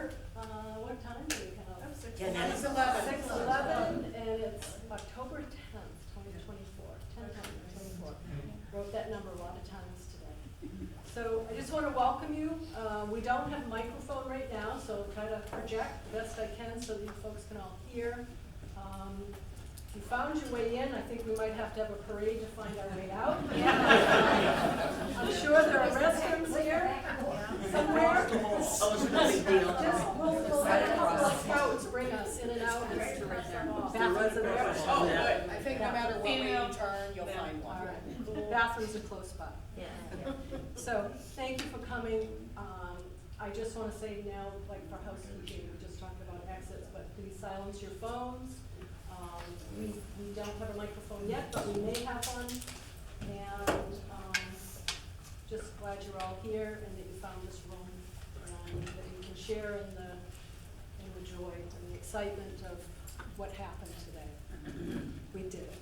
here, what time do we have? 6:11. 6:11, and it's October 10th, 2024, 10/10/24. Wrote that number a lot of times today. So I just want to welcome you. We don't have a microphone right now, so I'll try to project the best I can so that you folks can all hear. If you found your way in, I think we might have to have a parade to find our way out. I'm sure there are restrooms here somewhere. We'll have a couple of scouts bring us in and out. Bathrooms are there. Oh, good. I think no matter what way you turn, you'll find one. All right. Bathrooms are close by. Yeah. So, thank you for coming. I just want to say now, like for housekeeping, we just talked about exits, but please silence your phones. We don't have a microphone yet, but we may have one. And just glad you're all here and that you found this room and that you can share in the joy and the excitement of what happened today. We did it.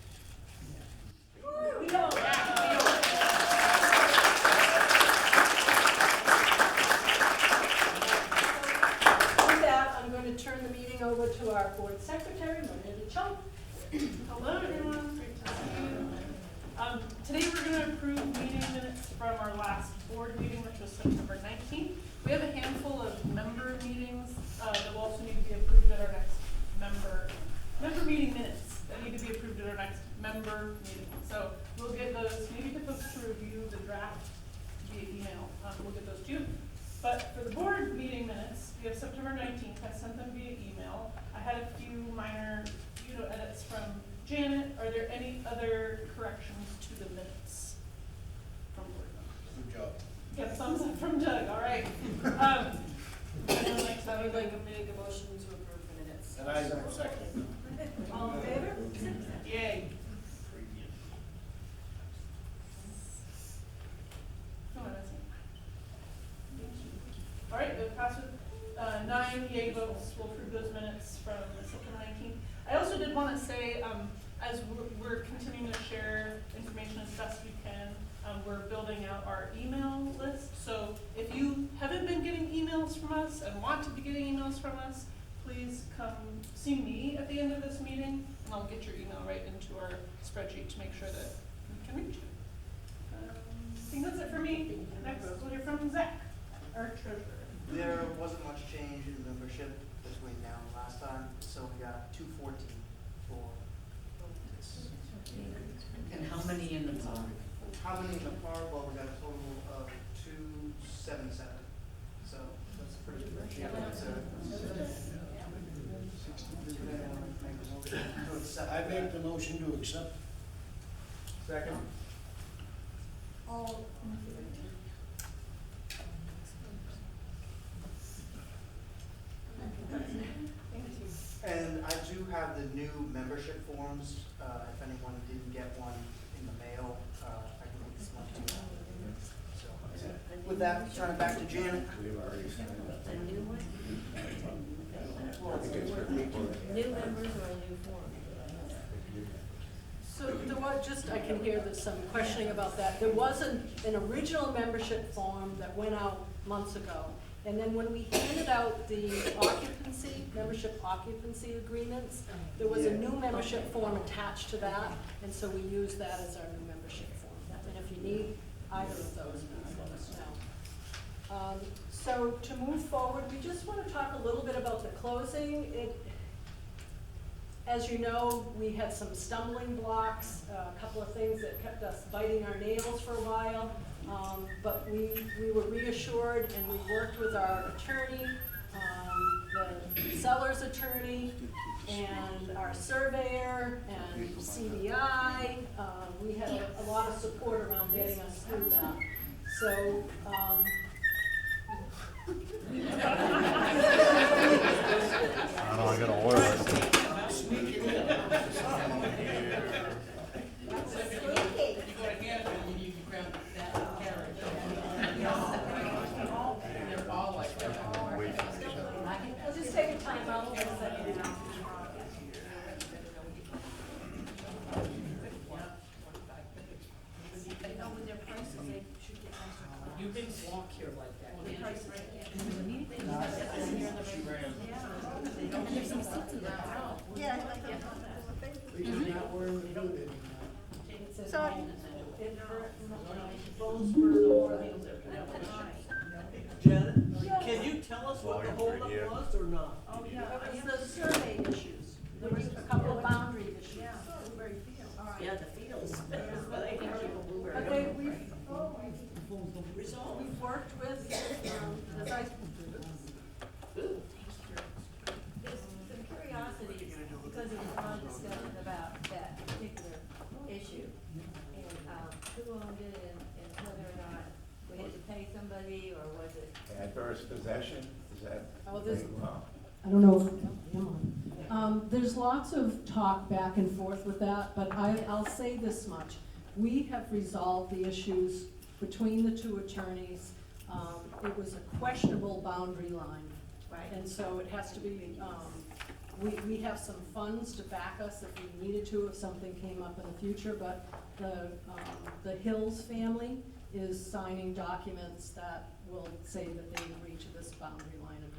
We go. With that, I'm going to turn the meeting over to our board secretary, Miranda Chung. Hello everyone, great to see you. Today we're going to approve meeting minutes from our last board meeting, which was September 19th. We have a handful of member meetings that will also need to be approved at our next member meeting minutes that need to be approved at our next member meeting. So we'll get those, maybe get those to review the draft via email. We'll get those to you. But for the board meeting minutes, we have September 19th. I sent them via email. I had a few minor edits from Janet. Are there any other corrections to the minutes from board members? Good job. Get a thumbs up from Doug, all right. Anyone like to I would like to make a motion to approve the minutes. And I second. All in favor? Yay. Who am I missing? All right, it passed with 9 yay votes. We'll approve those minutes from September 19th. I also did want to say, as we're continuing to share information as best we can, we're building out our email list. So if you haven't been getting emails from us and want to be getting emails from us, please come see me at the end of this meeting, and I'll get your email right into our spreadsheet to make sure that we can reach you. I think that's it for me. Next, we'll hear from Zach, our treasurer. There wasn't much change in membership between now and last time, so we got 214 for this. And how many in the park? How many in the park? Well, we got a total of 277. So that's pretty good. Yeah. I make the motion to accept. Second. All. And I do have the new membership forms. If anyone didn't get one in the mail, I can make this one to you. So, with that, turn it back to Janet. A new one? New members or a new form? So there was just, I can hear there's some questioning about that. There was an original membership form that went out months ago. And then when we handed out the membership occupancy agreements, there was a new membership form attached to that. And so we used that as our new membership form. And if you need either of those, let us know. So to move forward, we just want to talk a little bit about the closing. As you know, we had some stumbling blocks, a couple of things that kept us biting our nails for a while, but we were reassured and we worked with our attorney, the seller's attorney, and our surveyor, and CBI. We had a lot of support around getting us through that. So, I know I gotta order it. we'll just take a time out for a second. You can walk here like that. The price right there. Because now we're included in It says Sorry. phones for Janet, can you tell us what the Volume holdup 3 here. was or not? Oh, yeah, it was the survey issues. There was a couple of boundary issues. Blueberry Field. Yeah, the fields. But we've worked with, as I, There's some curiosity, because there was a lot of discussion about that particular issue. And, who owned it and whether or not we had to pay somebody, or was it? Adverse possession, is that? Oh, this- Wow. I don't know. There's lots of talk back and forth with that, but I'll say this much. We have resolved the issues between the two attorneys. It was a questionable boundary line. Right. And so it has to be, we have some funds to back us if we needed to, if something came up in the future, but the Hills family is signing documents that will say that they agree to this boundary line agreement.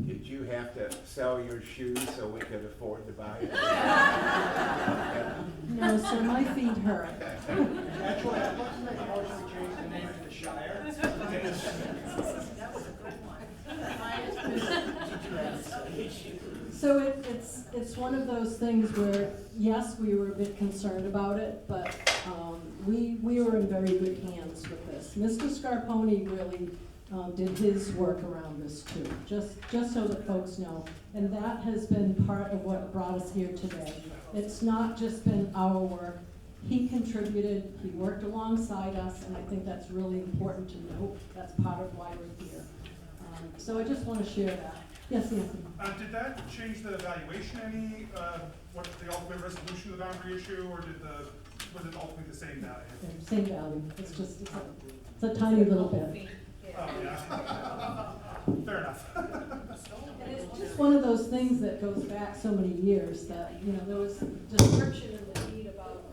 Did you have to sell your shoes so we could afford to buy it? No, so my feet hurt. That's why I'd like to make a motion to change the name to the Shire. So it's one of those things where, yes, we were a bit concerned about it, but we were in very good hands with this. Mr. Scarponi really did his work around this too, just so that folks know. And that has been part of what brought us here today. It's not just been our work. He contributed, he worked alongside us, and I think that's really important to note. That's part of why we're here. So I just want to share that. Yes, Anthony? Did that change the evaluation any, what the ultimate resolution of the boundary issue, or was it ultimately the same value? Same value, it's just, it's a tiny little bit. Oh, yeah. Fair enough. And it's just one of those things that goes back so many years that, you know, there was a description in the deed about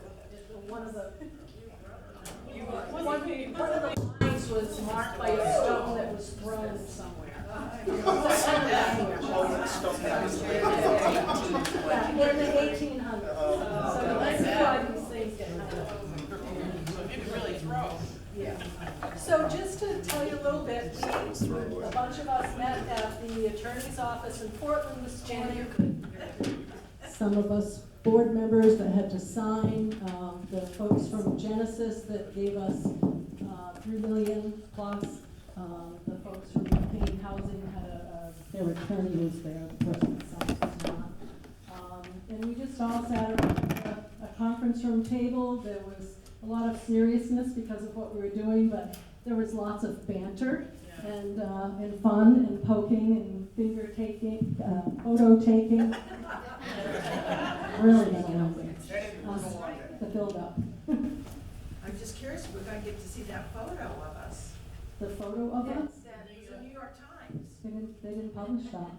one of the lines was marked by a stone that was thrown somewhere. Yeah, in the 1800s. So this is why these things get kind of. You could really throw. Yeah. So just to tell you a little bit, a bunch of us met at the attorney's office in Portland this morning. Some of us board members that had to sign, the folks from Genesis that gave us $3 million plus, the folks from Payne Housing had their attorney was there, the person that signed was not. And we just all sat around a conference room table. There was a lot of seriousness because of what we were doing, but there was lots of banter and fun and poking and finger taking, photo taking. Really amazing. The build up. I'm just curious if we're gonna get to see that photo of us. The photo of us, It's in the New York Times. they didn't publish that.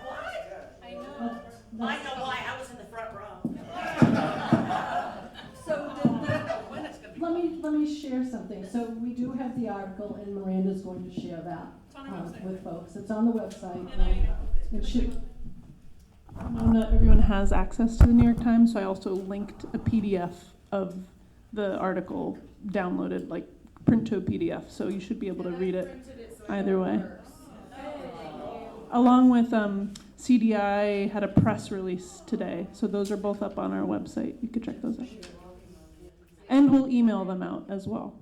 What? I know. That's- I know why, I was in the front row. So When it's gonna be. let me share something. So we do have the article, and Miranda's going to share that It's on our website. with folks. It's on the website. And It should. Not everyone has access to the New York Times, so I also linked a PDF of the article downloaded, like print to a PDF, so you should be able to read it either way. Along with CDI had a press release today, so those are both up on our website. You could check those out. And we'll email them out as well.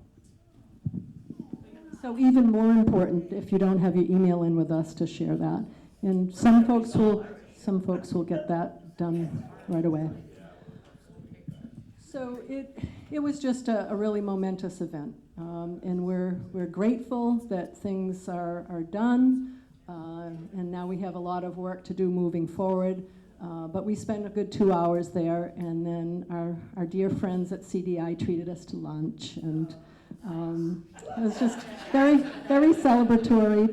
So even more important, if you don't have your email in with us to share that. And some folks will get that done right away. So it was just a really momentous event. And we're grateful that things are done. And now we have a lot of work to do moving forward. But we spent a good 2 hours there, and then our dear friends at CDI treated us to lunch, and it was just very, very celebratory.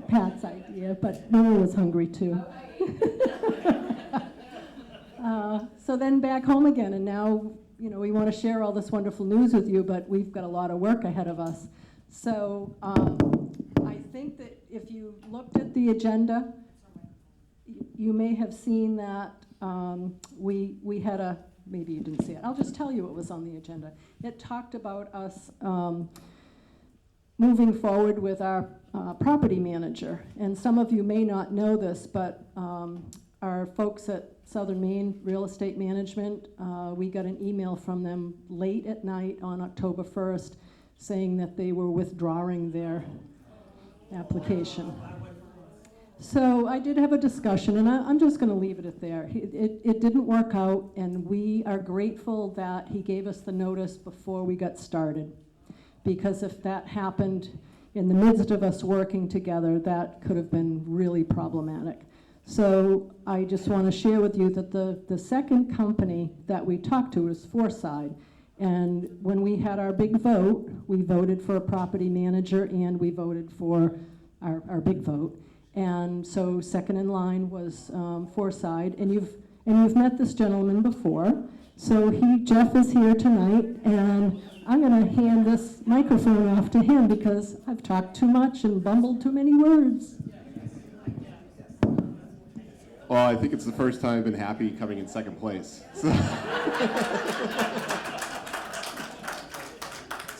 Pat's idea, but Noah was hungry too. So then back home again, and now we want to share all this wonderful news with you, but we've got a lot of work ahead of us. So I think that if you looked at the agenda, you may have seen that we had a, maybe you didn't see it, I'll just tell you what was on the agenda. It talked about us moving forward with our property manager. And some of you may not know this, but our folks at Southern Maine Real Estate Management, we got an email from them late at night on October 1st saying that they were withdrawing their application. So I did have a discussion, and I'm just going to leave it at there. It didn't work out, and we are grateful that he gave us the notice before we got started. Because if that happened in the midst of us working together, that could have been really problematic. So I just want to share with you that the second company that we talked to was Foreside. And when we had our big vote, we voted for a property manager and we voted for our big vote. And so second in line was Foreside, and you've met this gentleman before. So Jeff is here tonight, and I'm going to hand this microphone off to him because I've talked too much and bumbled too many words. Well, I think it's the first time I've been happy coming in second place.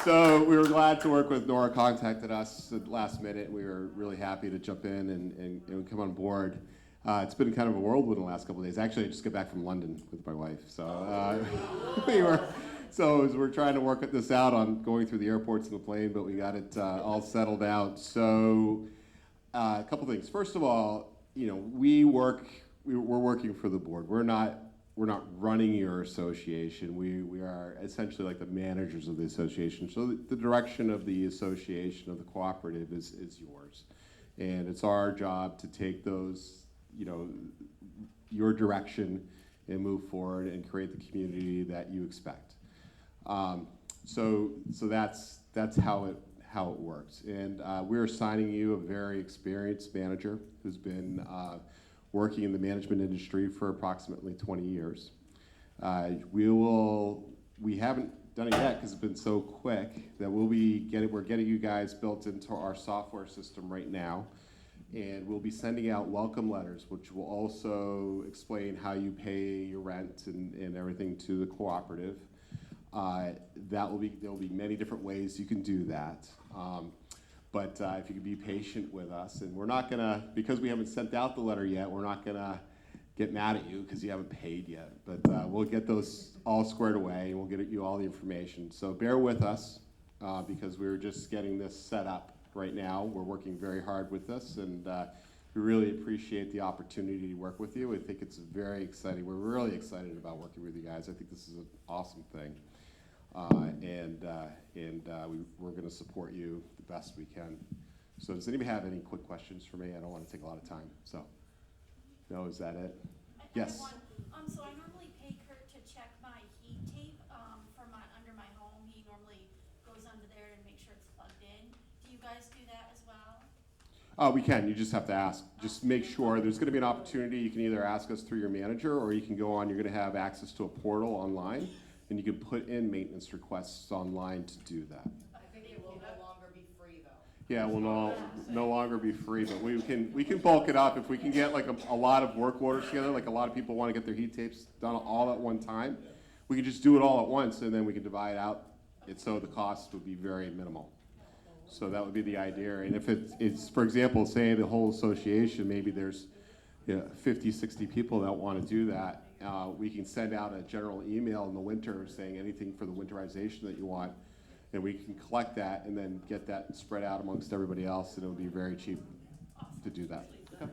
So we were glad to work with Nora. Contacted us at the last minute. We were really happy to jump in and come on board. It's been kind of a whirlwind in the last couple of days. Actually, I just got back from London with my wife. So we're trying to work this out on going through the airports and the plane, but we got it all settled out. So a couple things. First of all, we're working for the board. We're not running your association. We are essentially like the managers of the association. So the direction of the association, of the cooperative, is yours. And it's our job to take those, your direction and move forward and create the community that you expect. So that's how it works. And we're assigning you a very experienced manager who's been working in the management industry for approximately 20 years. We haven't done it yet because it's been so quick that we're getting you guys built into our software system right now. And we'll be sending out welcome letters, which will also explain how you pay your rent and everything to the cooperative. There'll be many different ways you can do that. But if you could be patient with us, and we're not gonna, because we haven't sent out the letter yet, we're not gonna get mad at you because you haven't paid yet. But we'll get those all squared away, and we'll get you all the information. So bear with us because we're just getting this set up right now. We're working very hard with this, and we really appreciate the opportunity to work with you. I think it's very exciting. We're really excited about working with you guys. I think this is an awesome thing. We're going to support you the best we can. So does anybody have any quick questions for me? I don't want to take a lot of time. So, no, is that it? Yes. So I normally pay Kurt to check my heat tape for under my home. He normally goes under there and make sure it's plugged in. Do you guys do that as well? We can. You just have to ask. Just make sure there's going to be an opportunity. You can either ask us through your manager, or you can go on. You're going to have access to a portal online, and you can put in maintenance requests online to do that. I think it will no longer be free, though. Yeah, it will no longer be free, but we can bulk it up if we can get like a lot of work orders together. Like a lot of people want to get their heat tapes done all at one time. We can just do it all at once, and then we can divide out it so the cost would be very minimal. So that would be the idea. And if it's for example, say the whole association, maybe there's 50, 60 people that want to do that. We can send out a general email in the winter saying anything for the winterization that you want, and we can collect that and then get that spread out amongst everybody else, and it would be very cheap to do that. Okay.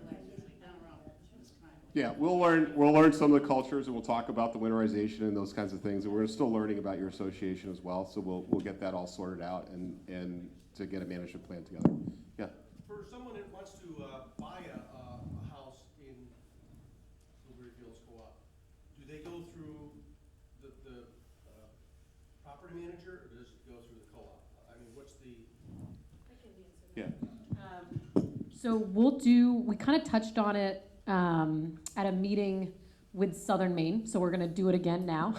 Yeah, we'll learn some of the cultures, and we'll talk about the winterization and those kinds of things. And we're still learning about your association as well, so we'll get that all sorted out and to get a management plan together. Yeah. For someone that wants to buy a house in Blueberry Fields Co-op, do they go through the property manager, or does it go through the co-op? I mean, what's the? Yeah. So we kind of touched on it at a meeting with Southern Maine, so we're going to do it again now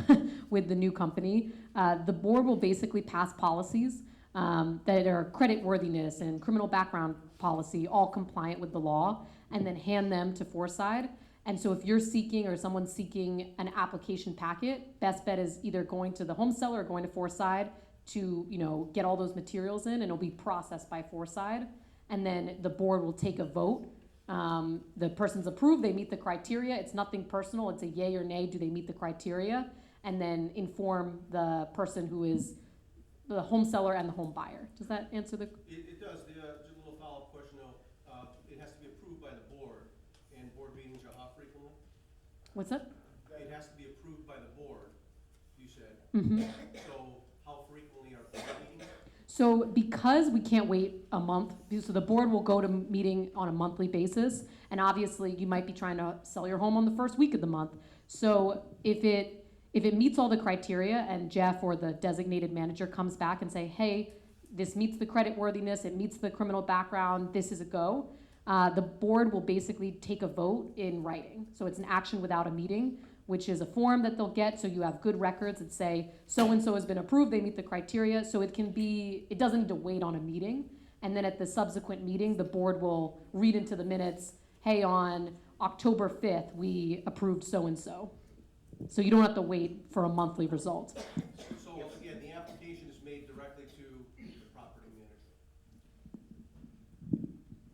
with the new company. The board will basically pass policies that are creditworthiness and criminal background policy, all compliant with the law, and then hand them to Foreside. And so if you're seeking or someone's seeking an application packet, best bet is either going to the home seller or going to Foreside to, you know, get all those materials in, and it'll be processed by Foreside. And then the board will take a vote. The person's approved, they meet the criteria. It's nothing personal, it's a yay or nay, do they meet the criteria? And then inform the person who is the home seller and the home buyer. Does that answer the? It does. Just a little follow-up question though. It has to be approved by the board, and board meetings are how frequently? What's that? It has to be approved by the board, you said. Mm-hmm. So how frequently are board meetings? So because we can't wait a month, so the board will go to meeting on a monthly basis, and obviously you might be trying to sell your home on the first week of the month. So if it meets all the criteria and Jeff or the designated manager comes back and say, hey, this meets the credit worthiness, it meets the criminal background, this is a go, the board will basically take a vote in writing. So it's an action without a meeting, which is a form that they'll get, so you have good records that say, so-and-so has been approved, they meet the criteria, so it doesn't need to wait on a meeting. And then at the subsequent meeting, the board will read into the minutes, hey, on October 5th, we approved so-and-so. So you don't have to wait for a monthly result. So again, the application is made directly to the property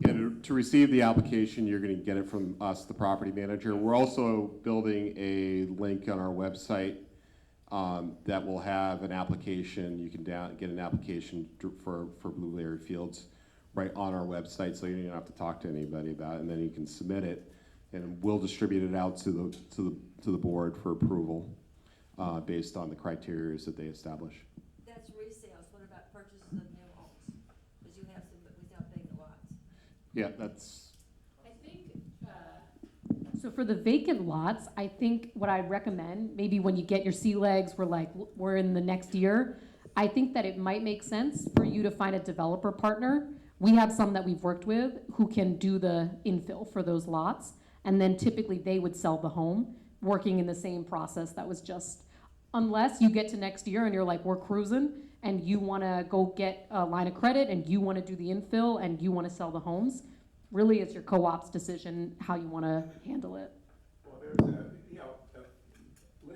manager. Yeah, to receive the application, you're going to get it from us, the property manager. We're also building a link on our website that will have an application. You can get an application for Blueberry Fields right on our website, so you don't have to talk to anybody about it, and then you can submit it, and we'll distribute it out to the board for approval based on the criteria that they establish. That's resales. What about purchases of new homes? Because you have some without vacant lots. Yeah, that's. I think, so for the vacant lots, I think what I'd recommend, maybe when you get your sea legs, we're in the next year, I think that it might make sense for you to find a developer partner. We have some that we've worked with who can do the infill for those lots, and then typically they would sell the home, working in the same process that was just, unless you get to next year and you're like, we're cruising, and you wanna go get a line of credit, and you wanna do the infill, and you wanna sell the homes, really it's your co-op's decision how you wanna handle it. Well, there's Lynn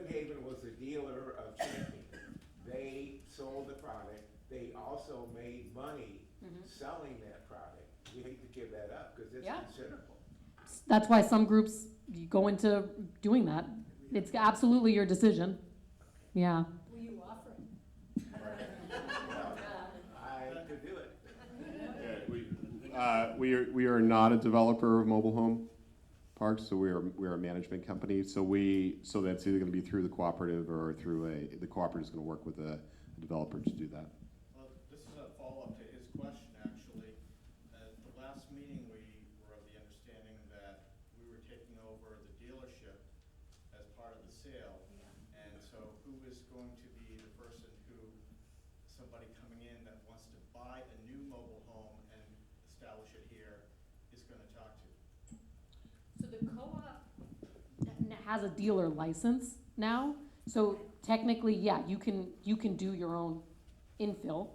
Haven was a dealer of Champion. They sold the product. They also made money selling that product. We hate to give that up because it's considerable. That's why some groups, you go into doing that. It's absolutely your decision. Yeah. Will you offer it? I could do it. Yeah, we are not a developer of mobile home parks, so we're a management company. So that's either going to be through the cooperative or through the cooperative is going to work with a developer to do that. Well, this is a follow-up to his question, actually. At the last meeting, we were of the understanding that we were taking over the dealership as part of the sale. And so who is going to be the person who, somebody coming in that wants to buy a new mobile home and establish it here is going to talk to? So the co-op has a dealer license now. So technically, yeah, you can do your own infill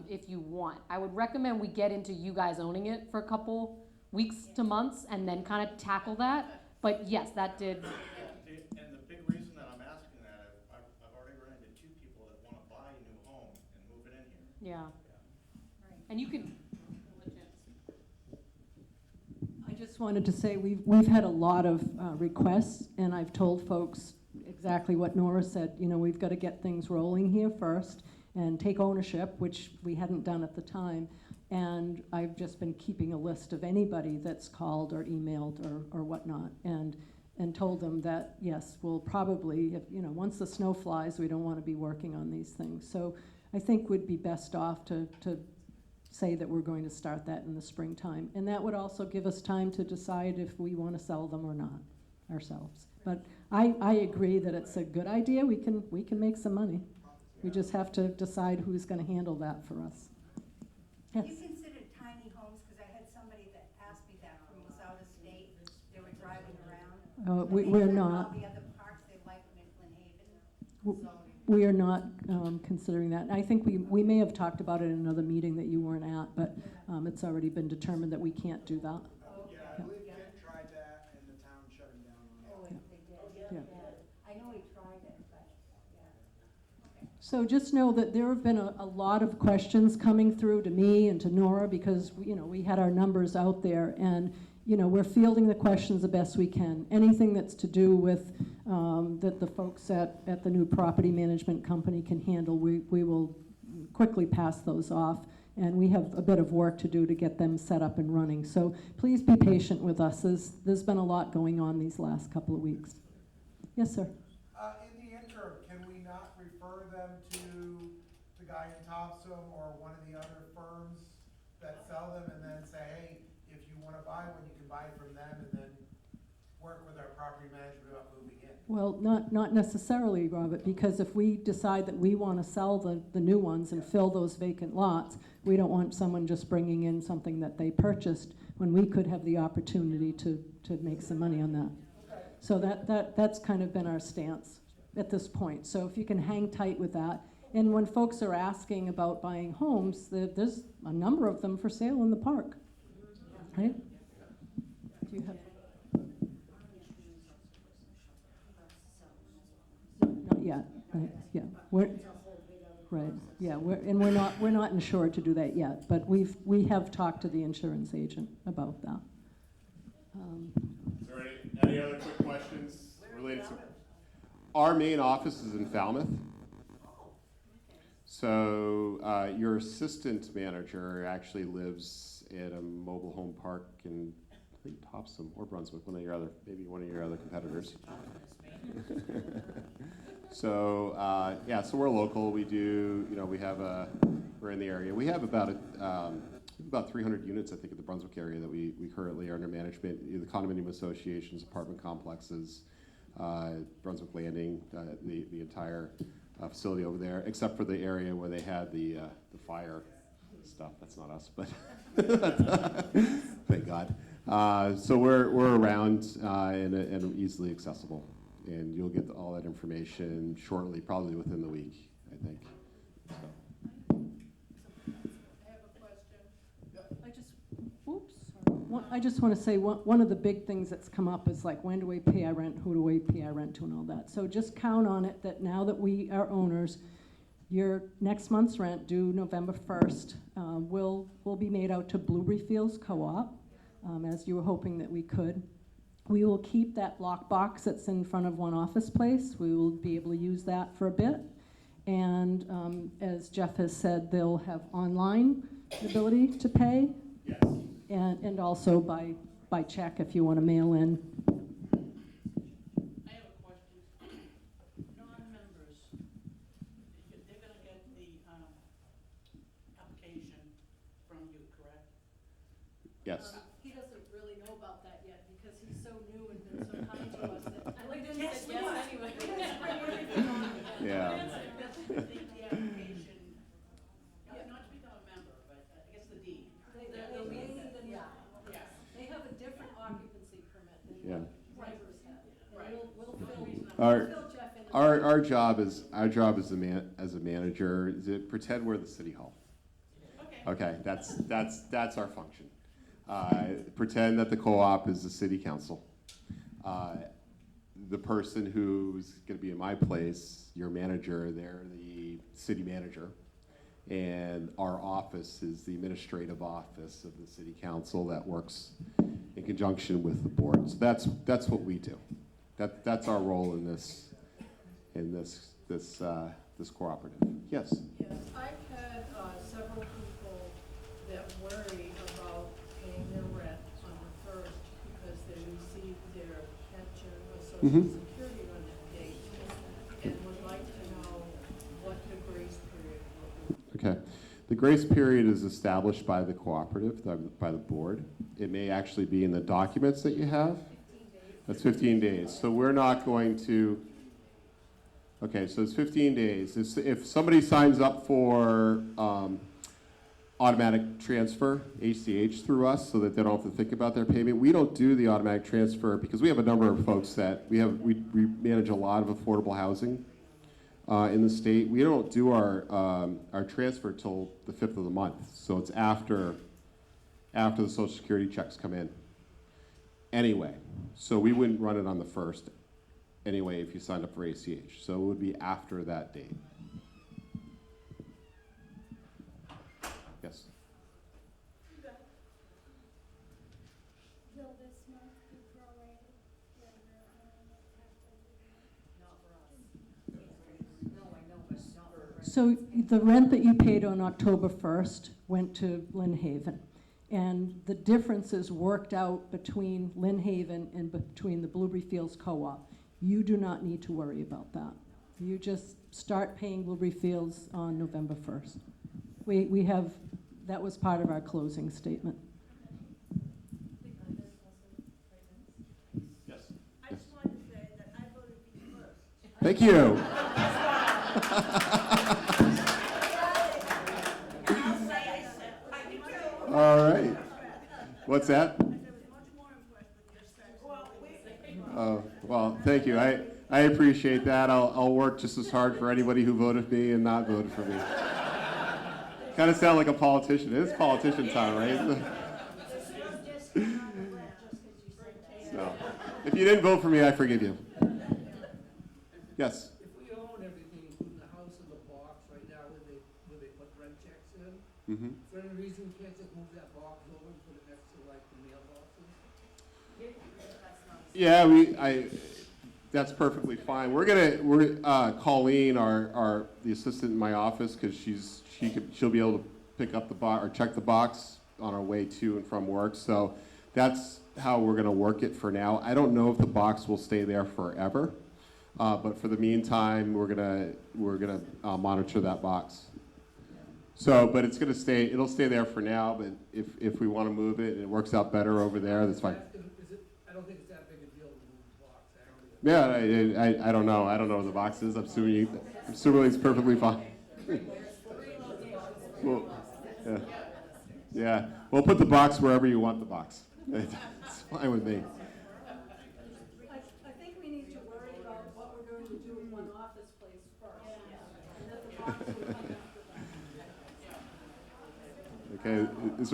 if you want. I would recommend we get into you guys owning it for a couple weeks to months and then kind of tackle that. But yes, that did. And the big reason that I'm asking that, I've already run into two people that want to buy a new home and move it in here. Yeah. And you can. I just wanted to say we've had a lot of requests, and I've told folks exactly what Nora said. You know, we've got to get things rolling here first and take ownership, which we hadn't done at the time. And I've just been keeping a list of anybody that's called or emailed or whatnot, and told them that yes, we'll probably, once the snow flies, we don't want to be working on these things. So I think we'd be best off to say that we're going to start that in the springtime. And that would also give us time to decide if we want to sell them or not ourselves. But I agree that it's a good idea. We can make some money. We just have to decide who's going to handle that for us. Yes. You consider tiny homes, because I had somebody that asked me that from was out of state. They were driving around. We're not. All the other parks they like in Lynn Haven. So We are not considering that. I think we may have talked about it in another meeting that you weren't at, but it's already been determined that we can't do that. Yeah, I believe Ken tried that and the town shut I know he tried it, but, yeah. Okay. So just know that there have been a lot of questions coming through to me and to Nora because, you know, we had our numbers out there and, you know, we're fielding the questions the best we can. Anything that's to do with, that the folks at the new property management company can handle, we will quickly pass those off. And we have a bit of work to do to get them set up and running. So please be patient with us. There's been a lot going on these last couple of weeks. Yes, sir. In the interim, can we not refer them to the guy in Topsom or one of the other firms that sell them and then say, hey, if you want to buy one, you can buy it from them and then work with our property management about moving in? Well, not necessarily, Robert, because if we decide that we want to sell the new ones and fill those vacant lots, we don't want someone just bringing in something that they purchased when we could have the opportunity to make some money on that. So that's kind of been our stance at this point. So if you can hang tight with that. And when folks are asking about buying homes, there's a number of them for sale in the park, right? Do you have? Not yet, right, yeah. We're not insured to do that yet, but we have talked to the insurance agent about that. Is there any other quick questions related to? Our main office is in Falmouth. So your assistant manager actually lives at a mobile home park in, I think, Topsom or Brunswick, maybe one of your other competitors. So yeah, so we're local. We do, you know, we're in the area. We have about 300 units, I think, in the Brunswick area that we currently are under management. The condominium associations, apartment complexes, Brunswick Landing, the entire facility over there, except for the area where they had the fire stuff. That's not us, but thank God. So we're around and easily accessible. And you'll get all that information shortly, probably within the week, I think. So. I have a question. I just want to say one of the big things that's come up is like, when do we pay our rent, who do we pay our rent to, and all that. So just count on it that now that we are owners, your next month's rent, due November 1st, will be made out to Blueberry Fields Co-op, as you were hoping that we could. We will keep that lockbox that's in front of one office place. We will be able to use that for a bit. And as Jeff has said, they'll have online ability to pay. Yes. And also by check if you want to mail in. I have a question. Non-members, they're going to get the application from you, correct? Yes. He doesn't really know about that yet because he's so new and been so kind to us that I like didn't say yes anyway. Yeah. The application, not to become a member, but I guess the deed. They have a different occupancy permit than Yeah. members have. Right. And we'll fill Our Jeff in. our job is as a manager is to pretend we're the city hall. Okay, that's our function. Pretend that the co-op is the city council. The person who's going to be in my place, your manager, they're the city manager. And our office is the administrative office of the city council that works in conjunction with the board. So that's what we do. That's our role in this cooperative. Yes. Yes, I've had several people that worry about paying their rent on the 1st because they receive their pension or Social Security on that date and would like to know what the grace period will be. Okay. The grace period is established by the cooperative, by the board. It may actually be in the documents that you have. 15 days. That's 15 days. So we're not going to, okay, so it's 15 days. If somebody signs up for automatic transfer, ACH, through us so that they don't have to think about their payment, we don't do the automatic transfer because we have a number of folks that we manage a lot of affordable housing in the state. We don't do our transfer till the 5th of the month. So it's after the Social Security checks come in. Anyway, so we wouldn't run it on the 1st anyway if you signed up for ACH. So it would be after that date. Yes. Will this month be prorated? So the rent that you paid on October 1st went to Lynn Haven. And the differences worked out between Lynn Haven and between the Blueberry Fields Co-op. You do not need to worry about that. You just start paying Blueberry Fields on November 1st. We have, that was part of our closing statement. Yes. I just wanted to say that I voted for you first. Thank you. All right. What's that? Well, thank you. I appreciate that. I'll work just as hard for anybody who voted for me and not voted for me. Kind of sound like a politician. It's politician time, right? So, if you didn't vote for me, I forgive you. Yes. If we own everything, including the house and the box right now where they put rent checks in, Mm-hmm. for any reason, we can't just move that box over and put it next to like the mailboxes? Yeah, that's perfectly fine. We're Colleen, the assistant in my office, because she'll be able to pick up the box or check the box on our way to and from work. So that's how we're gonna work it for now. I don't know if the box will stay there forever, but for the meantime, we're gonna monitor that box. So, but it'll stay there for now. But if we want to move it and it works out better over there, that's fine. I don't think it's that big a deal to move the box. Yeah, I don't know. I don't know where the box is. I'm assuming it's perfectly fine. Well, yeah. Well, put the box wherever you want the box. It's fine with me. I think we need to worry about what we're going to do with one office place first. And then the box will come after that. Okay. Is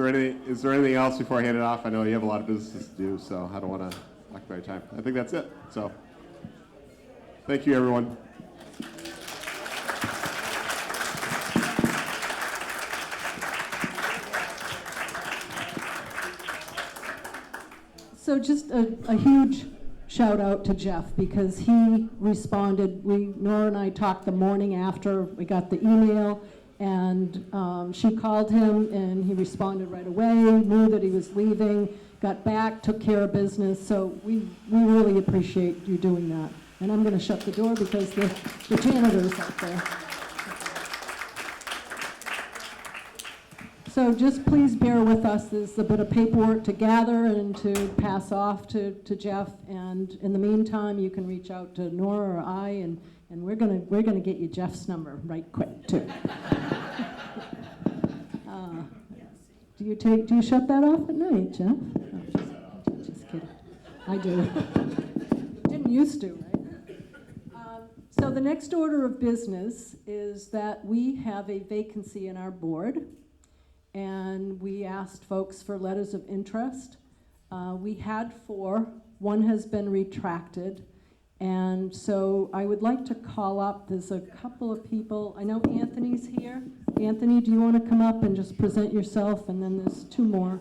there anything else before I hand it off? I know you have a lot of business to do, so I don't want to occupy your time. I think that's it. So, thank you, everyone. So just a huge shout out to Jeff, because he responded. Nora and I talked the morning after we got the email, and she called him and he responded right away, knew that he was leaving, got back, took care of business. So we really appreciate you doing that. And I'm going to shut the door because the janitor's out there. So just please bear with us. There's a bit of paperwork to gather and to pass off to Jeff. And in the meantime, you can reach out to Nora or I, and we're gonna get you Jeff's number right quick too. Do you shut that off at night, Jeff? Oh, just kidding. I do. Didn't used to, right? So the next order of business is that we have a vacancy in our board. And we asked folks for letters of interest. We had 4. One has been retracted. And so I would like to call up, there's a couple of people. I know Anthony's here. Anthony, do you want to come up and just present yourself? And then there's 2 more.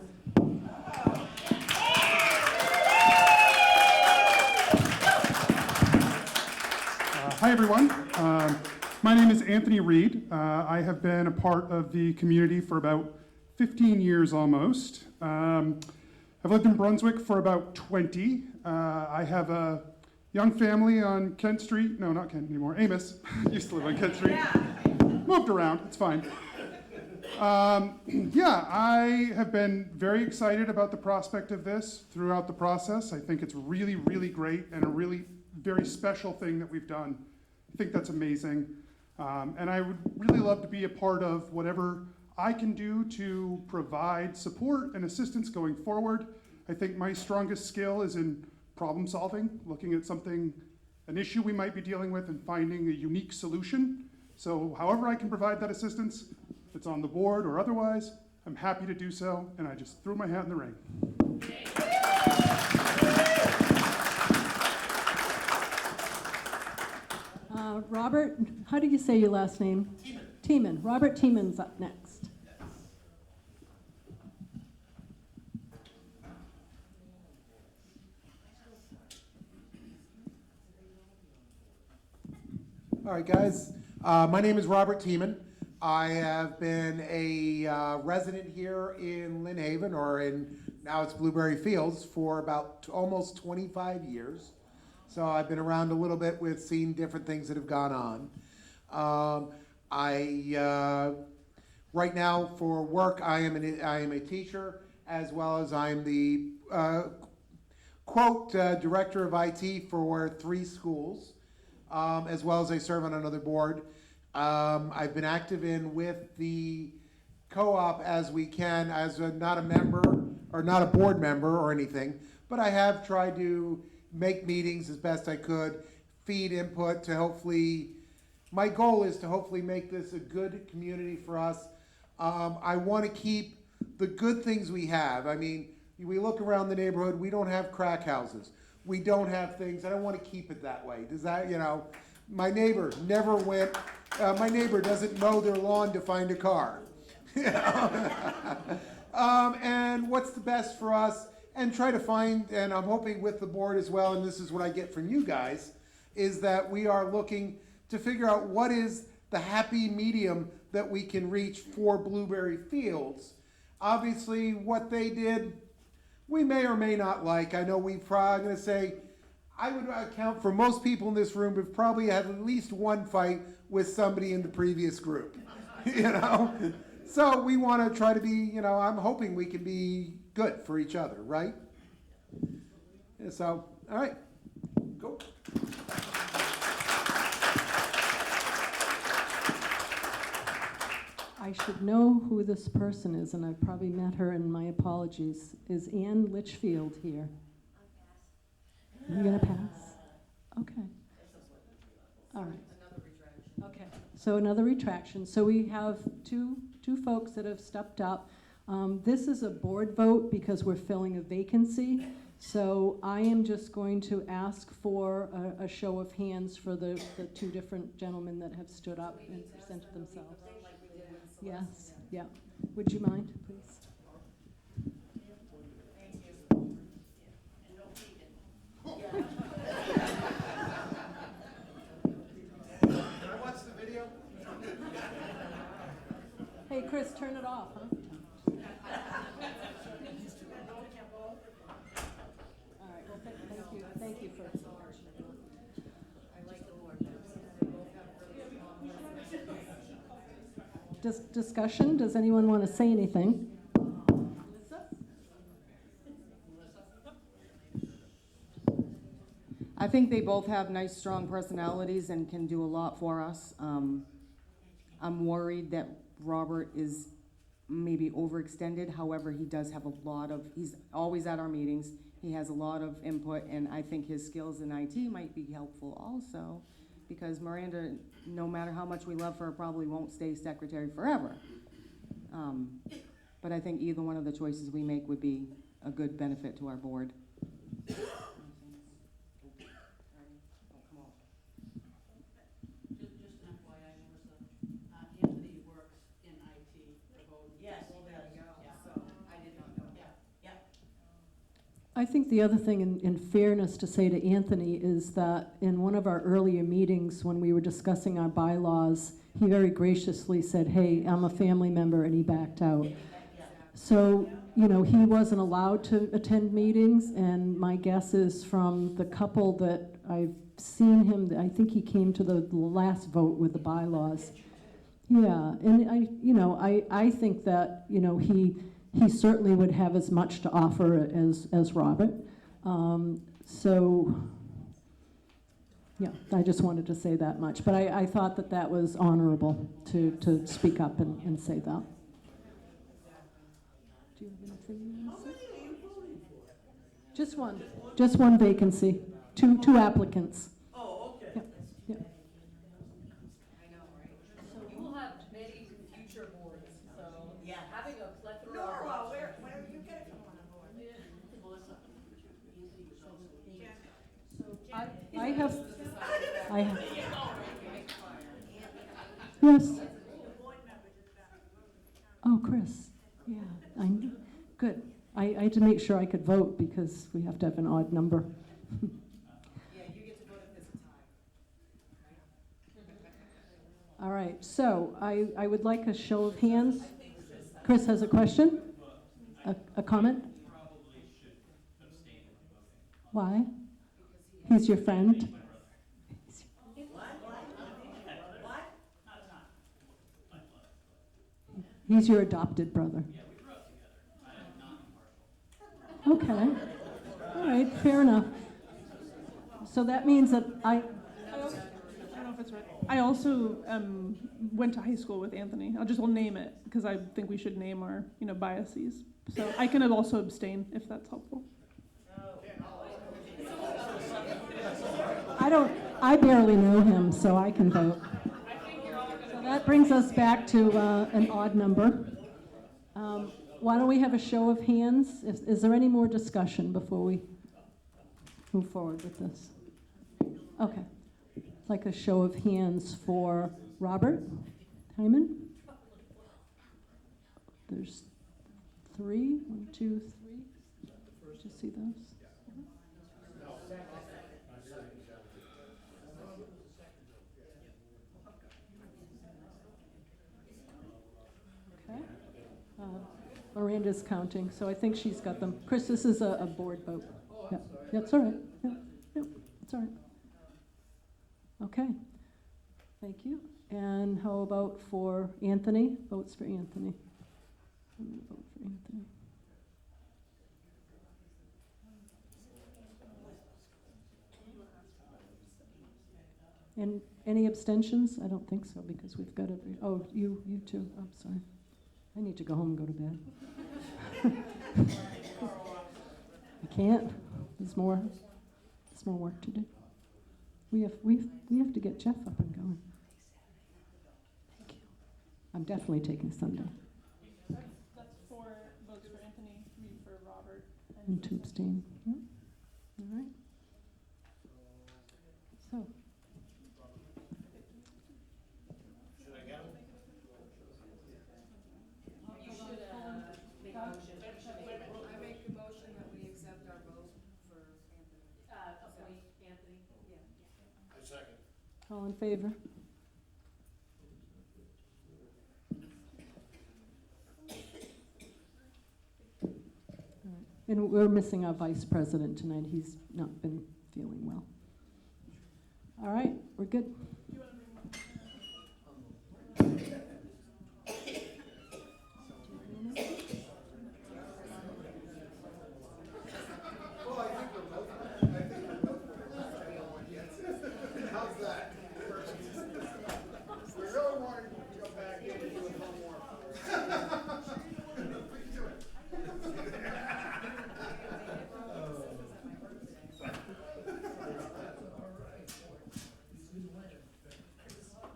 Hi, everyone. My name is Anthony Reed. I have been a part of the community for about 15 years almost. I've lived in Brunswick for about 20. I have a young family on Kent Street. No, not Kent anymore. Amos. Used to live on Kent Street. Moved around. It's fine. Yeah, I have been very excited about the prospect of this throughout the process. I think it's really, really great and a really very special thing that we've done. I think that's amazing. And I would really love to be a part of whatever I can do to provide support and assistance going forward. I think my strongest skill is in problem solving, looking at an issue we might be dealing with and finding a unique solution. So however I can provide that assistance, if it's on the board or otherwise, I'm happy to do so, and I just threw my hat in the ring. how do you say your last name? Teeman. Robert Teeman's up next. All right, guys. My name is Robert Teeman. I have been a resident here in Lynn Haven, or now it's Blueberry Fields, for about almost 25 years. So I've been around a little bit with seeing different things that have gone on. Right now for work, I am a teacher, as well as I'm the director of IT for 3 schools, as well as I serve on another board. I've been active with the co-op as we can, not a member or not a board member or anything, but I have tried to make meetings as best I could, feed input to hopefully, my goal is to hopefully make this a good community for us. I want to keep the good things we have. I mean, we look around the neighborhood, we don't have crack houses. We don't have things, I don't want to keep it that way. Does that, my neighbor never went, my neighbor doesn't mow their lawn to find a car. And what's the best for us? And try to find, and I'm hoping with the board as well, and this is what I get from you guys, is that we are looking to figure out what is the happy medium that we can reach for Blueberry Fields. Obviously, what they did, we may or may not like. I know we're probably going to say, I would account for most people in this room have probably had at least one fight with somebody in the previous group, So we want to try to be, I'm hoping we can be good for each other, right? And so, all right, go. I should know who this person is, and I've probably met her, and my apologies. Is Ann Litchfield here? You gonna pass? Okay. All right. Okay, so another retraction. So we have two folks that have stepped up. This is a board vote because we're filling a vacancy. So I am just going to ask for a show of hands for the 2 different gentlemen that have stood up and presented themselves. Yes, yeah. Would you mind, please? Can I watch the video? Hey, Chris, turn it off, huh? All right, well, thank you. Thank you for. Discussion, does anyone want to say anything? I think they both have nice, strong personalities and can do a lot for us. I'm worried that Robert is maybe overextended. However, he does have he's always at our meetings. He has a lot of input, and I think his skills in IT might be helpful also, because Miranda, no matter how much we love her, probably won't stay secretary forever. But I think either one of the choices we make would be a good benefit to our board. Just an FYI, Melissa, Anthony works in IT for both. Yes, there you go. Yeah. So I did not know. Yeah. I think the other thing in fairness to say to Anthony is that in one of our earlier meetings when we were discussing our bylaws, he very graciously said, hey, I'm a family member, and he backed out. So, he wasn't allowed to attend meetings, and my guess is from the couple that I've seen him, I think he came to the last vote with the bylaws. Yeah, and I think that, he certainly would have as much to offer as Robert. So, yeah, I just wanted to say that much. But I thought that was honorable to speak up and say that. Do you have anything you want to say? Just one vacancy, two applicants. Oh, okay. Yep, yep. I know, right? So you will have many future boards, so having a plethora of Nora, options. where are you gonna come on board? Melissa, Anthony was also. I have. Yes. Oh, Chris, yeah, good. I had to make sure I could vote because we have to have an odd number. Yeah, you get to vote if there's a tie. All right, so I would like a show of hands. Chris has a question? A comment? Why? He's your friend? He's your adopted brother. Okay. All right, fair enough. So that means that I don't know if it's right. I also went to high school with Anthony. I'll name it because I think we should name our biases. So I can also abstain if that's helpful. I barely know him, so I can vote. So that brings us back to an odd number. Why don't we have a show of hands? Is there any more discussion before we move forward with this? Okay. Like a show of hands for Robert Hyman. There's 3. 1, 2, 3. Did you see those? Okay. Miranda's counting, so I think she's got them. Chris, this is a board vote. Yeah, that's all right. Yeah, it's all right. Okay, thank you. And how about for Anthony? Votes for Anthony. I'm going to vote for Anthony. And any abstentions? I don't think so because we've got every, oh, you too. I'm sorry. I need to go home and go to bed. I can't. There's more work to do. We have to get Jeff up and going. Thank you. I'm definitely taking Sunday. That's 4 votes for Anthony, 3 for Robert. And 2 abstain. Yeah. All right. So. Should I get them? You should make a motion. I make a motion that we accept our vote for Anthony. Appoint Anthony. Yeah. I second. All in favor? All right. And we're missing our vice president tonight. He's not been feeling well. All right, we're good. How's that? We really want to go back in and do a little more.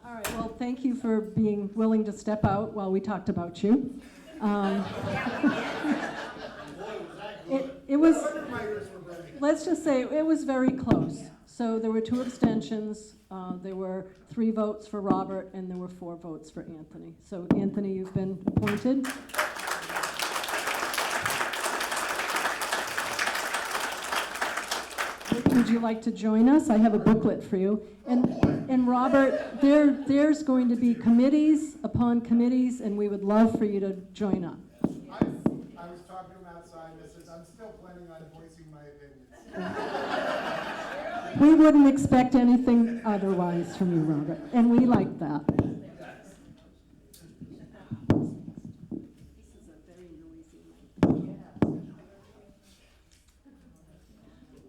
All right, well, thank you for being willing to step out while we talked about you. It was, let's just say, it was very close. So there were 2 abstentions, there were 3 votes for Robert, and there were 4 votes for Anthony. So Anthony, you've been appointed. Would you like to join us? I have a booklet for you. And Robert, there's going to be committees upon committees, and we would love for you to join up. I was talking to him outside, and I said, I'm still planning on voicing my opinions. We wouldn't expect anything otherwise from you, Robert, and we like that.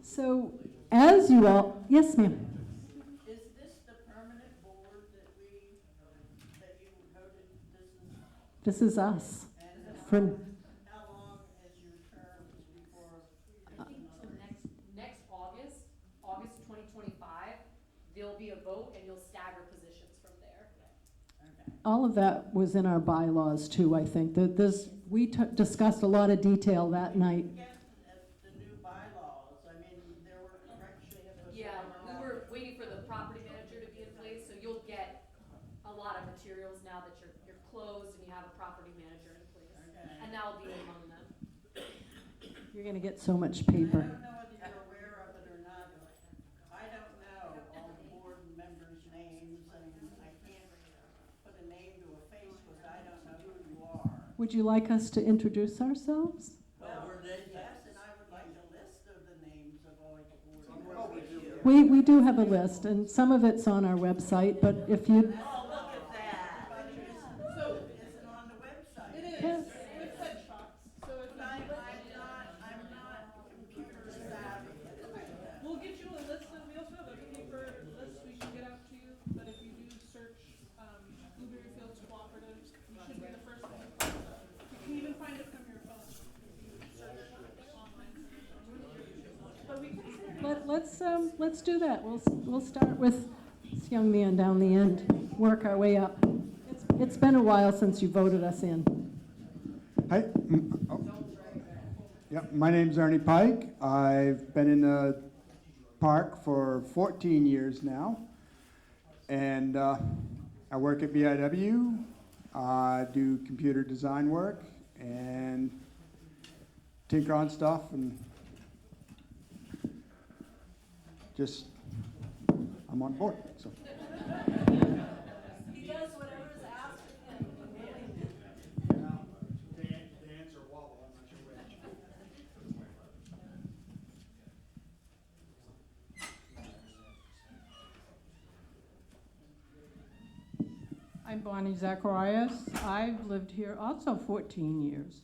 So, as you all, yes, ma'am. Is this the permanent board that you voted, This is us. For, how long is your term before? Next August 2025, there'll be a vote and you'll stagger positions from there. all of that was in our bylaws too, I think. We discussed a lot of detail that night. The new bylaws, I mean, there were corrections. Yeah, we were waiting for the property manager to be in place, so you'll get a lot of material now that you're closed and you have a property manager in place. And that will be among them. You're gonna get so much paper. I don't know whether you're aware of it or not, I don't know all the board members' names, and I can't put a name to a face because I don't know who you are. Would you like us to introduce ourselves? Well, yes, and I would like a list of the names of all the board members. We do have a list, and some of it's on our website, but if you, Oh, look at that. But it isn't on the website. It is, Yes. with headshots, so if But I'm not computer savvy. we'll get you a list, and we also have a paper list we can get out to you, but if you do search, Blueberry Fields Cooperative, you should be the first thing. You can even find it from your phone, if you search online. But we can let's do that. We'll start with this young man down the end, work our way up. It's been a while since you voted us in. Hi. Yep, my name's Ernie Pike. I've been in the park for 14 years now. And I work at BIW. I do computer design work and tinker on stuff and just, I'm on board, so. He does whatever is asked of him. Dance or wobble, I'm not sure which. I'm Bonnie Zacharias. I've lived here also 14 years.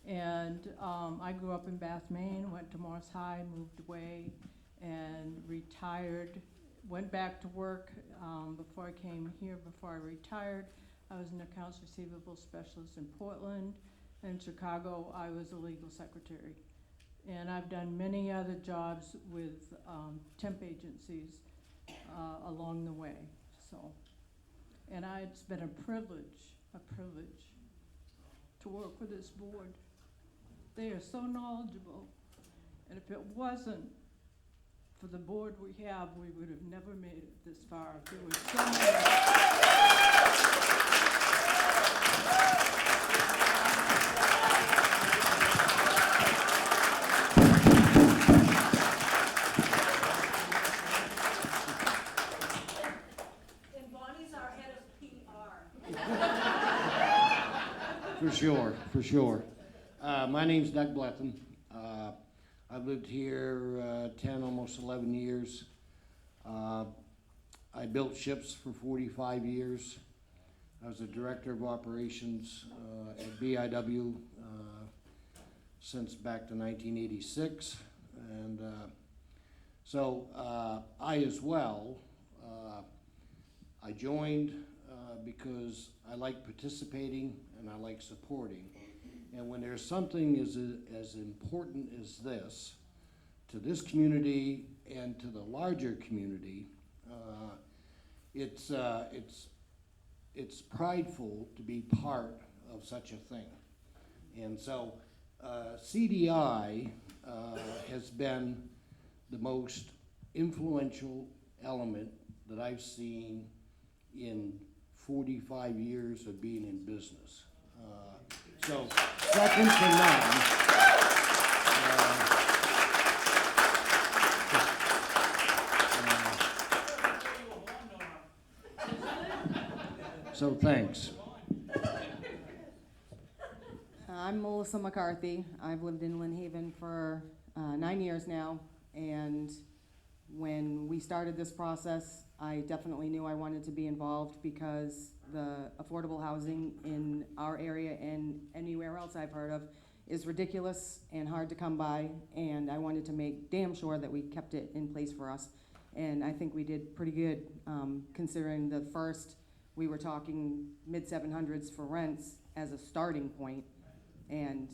And I grew up in Bath, Maine, went to Morris High, moved away, and retired. Went back to work before I came here. Before I retired, I was an accounts receivable specialist in Portland. In Chicago, I was a legal secretary. And I've done many other jobs with temp agencies along the way. So, and it's been a privilege to work with this board. They are so knowledgeable, and if it wasn't for the board we have, we would have never made it this far. There was so And Bonnie's our head of PR. For sure, for sure. My name's Doug Blethen. I've lived here 10, almost 11 years. I built ships for 45 years. I was a director of operations at BIW since back to 1986. And so I as well, I joined because I like participating and I like supporting. And when there's something as important as this, to this community and to the larger community, it's prideful to be part of such a thing. And so CDI has been the most influential element that I've seen in 45 years of being in business. So, second to none. So thanks. I'm Melissa McCarthy. I've lived in Lynn Haven for 9 years now, and when we started this process, I definitely knew I wanted to be involved because the affordable housing in our area and anywhere else I've heard of is ridiculous and hard to come by, and I wanted to make damn sure that we kept it in place for us. And I think we did pretty good, considering the first, we were talking mid-700s for rents as a starting point. And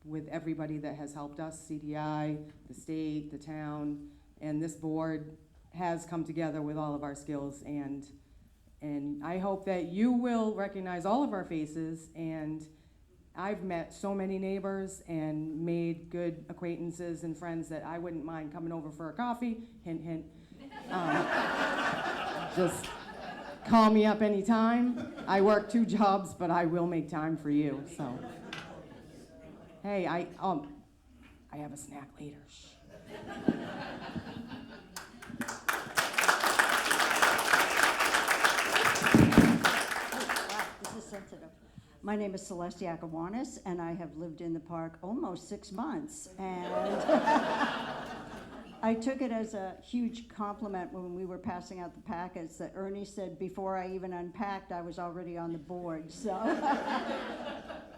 with everybody that has helped us, CDI, the state, the town, and this board has come together with all of our skills, and I hope that you will recognize all of our faces. And I've met so many neighbors and made good acquaintances and friends that I wouldn't mind coming over for a coffee, hint, hint. Just call me up anytime. I work 2 jobs, but I will make time for you, so. Hey, I have a snack later. Shh. This is sensitive. My name is Celeste Yakowanis, and I have lived in the park almost 6 months. And I took it as a huge compliment when we were passing out the packets that Ernie said before I even unpacked, I was already on the board. So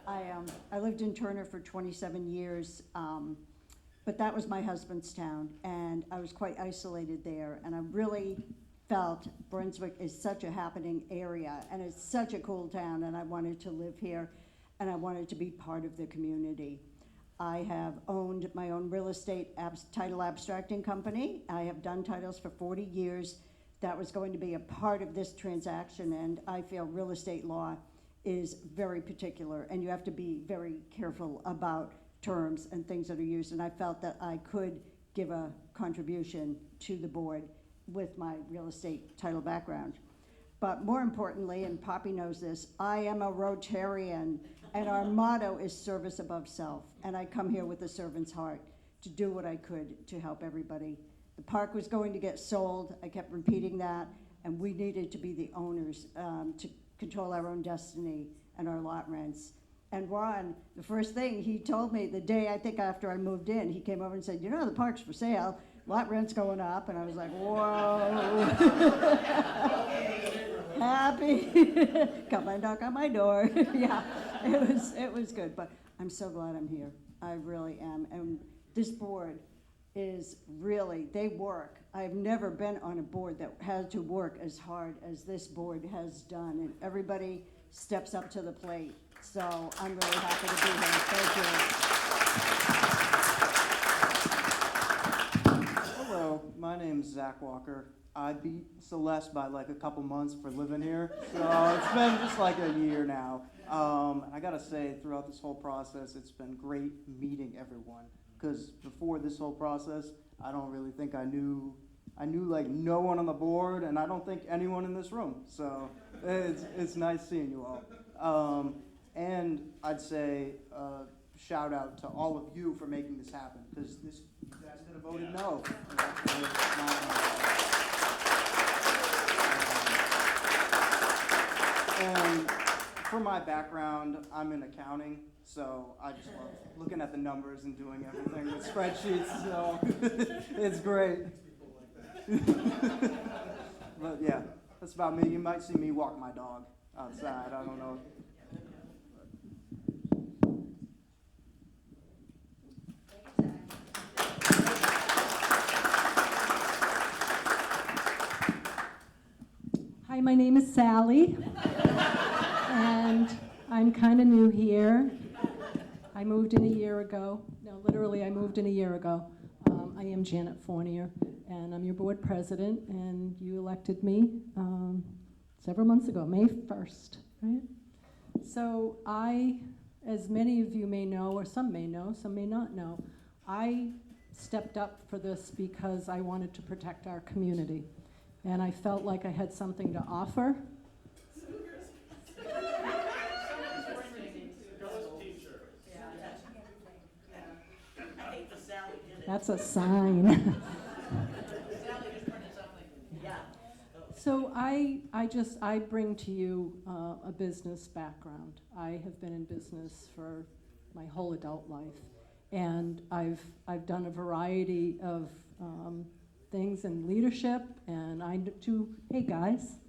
I lived in Turner for 27 years, but that was my husband's town, and I was quite isolated there, and I really felt Brunswick is such a happening area, and it's such a cool town, and I wanted to live here, and I wanted to be part of the community. I have owned my own real estate title abstracting company. I have done titles for 40 years. That was going to be a part of this transaction, and I feel real estate law is very particular, and you have to be very careful about terms and things that are used, and I felt that I could give a contribution to the board with my real estate title background. But more importantly, and Poppy knows this, I am a Rotarian, and our motto is service above self. And I come here with a servant's heart to do what I could to help everybody. The park was going to get sold. I kept repeating that, and we needed to be the owners to control our own destiny and our lot rents. And Ron, the first thing he told me the day, I think after I moved in, he came over and said, you know, the park's for sale, lot rent's going up. And I was like, whoa. Happy. Come and knock on my door. Yeah, it was good, but I'm so glad I'm here. I really am. And this board is really, they work. I've never been on a board that had to work as hard as this board has done, and everybody steps up to the plate. So I'm really happy to be here. Thank you. Hello, my name's Zach Walker. I beat Celeste by like a couple months for living here, so it's been just like a year now. And I gotta say, throughout this whole process, it's been great meeting everyone. Because before this whole process, I don't really think I knew like no one on the board, and I don't think anyone in this room. So it's nice seeing you all. And I'd say shout out to all of you for making this happen, because you guys could have voted no. And for my background, I'm in accounting, so I just love looking at the numbers and doing everything with spreadsheets, so it's great. But yeah, that's about me. You might see me walk my dog outside, I don't know. Hi, my name is Sally, and I'm kind of new here. I moved in a year ago. No, literally, I moved in a year ago. I am Janet Fournier, and I'm your board president, and you elected me several months ago, May 1st, right? So I, as many of you may know, or some may know, some may not know, I stepped up for this because I wanted to protect our community. And I felt like I had something to offer. That's a sign. So I bring to you a business background. I have been in business for my whole adult life, and I've done a variety of things in leadership, and I do, hey guys.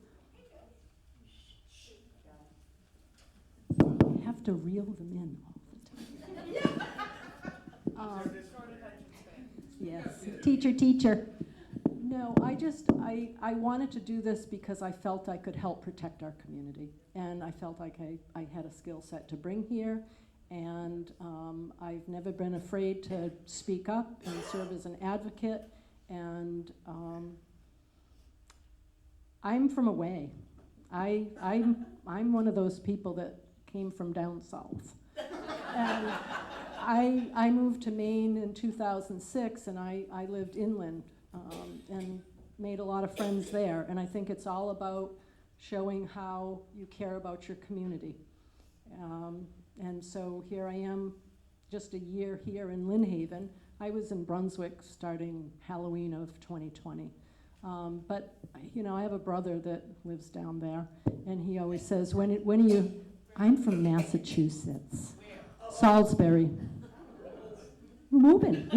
I have to reel them in all the time. Yes, teacher. No, I wanted to do this because I felt I could help protect our community, and I felt like I had a skill set to bring here, and I've never been afraid to speak up and serve as an advocate. And I'm from away. I'm one of those people that came from down south. And I moved to Maine in 2006, and I lived inland and made a lot of friends there. And I think it's all about showing how you care about your community. And so here I am, just a year here in Lynn Haven. I was in Brunswick starting Halloween of 2020. But, you know, I have a brother that lives down there, and he always says, when are you, I'm from Massachusetts, Salisbury. Moving.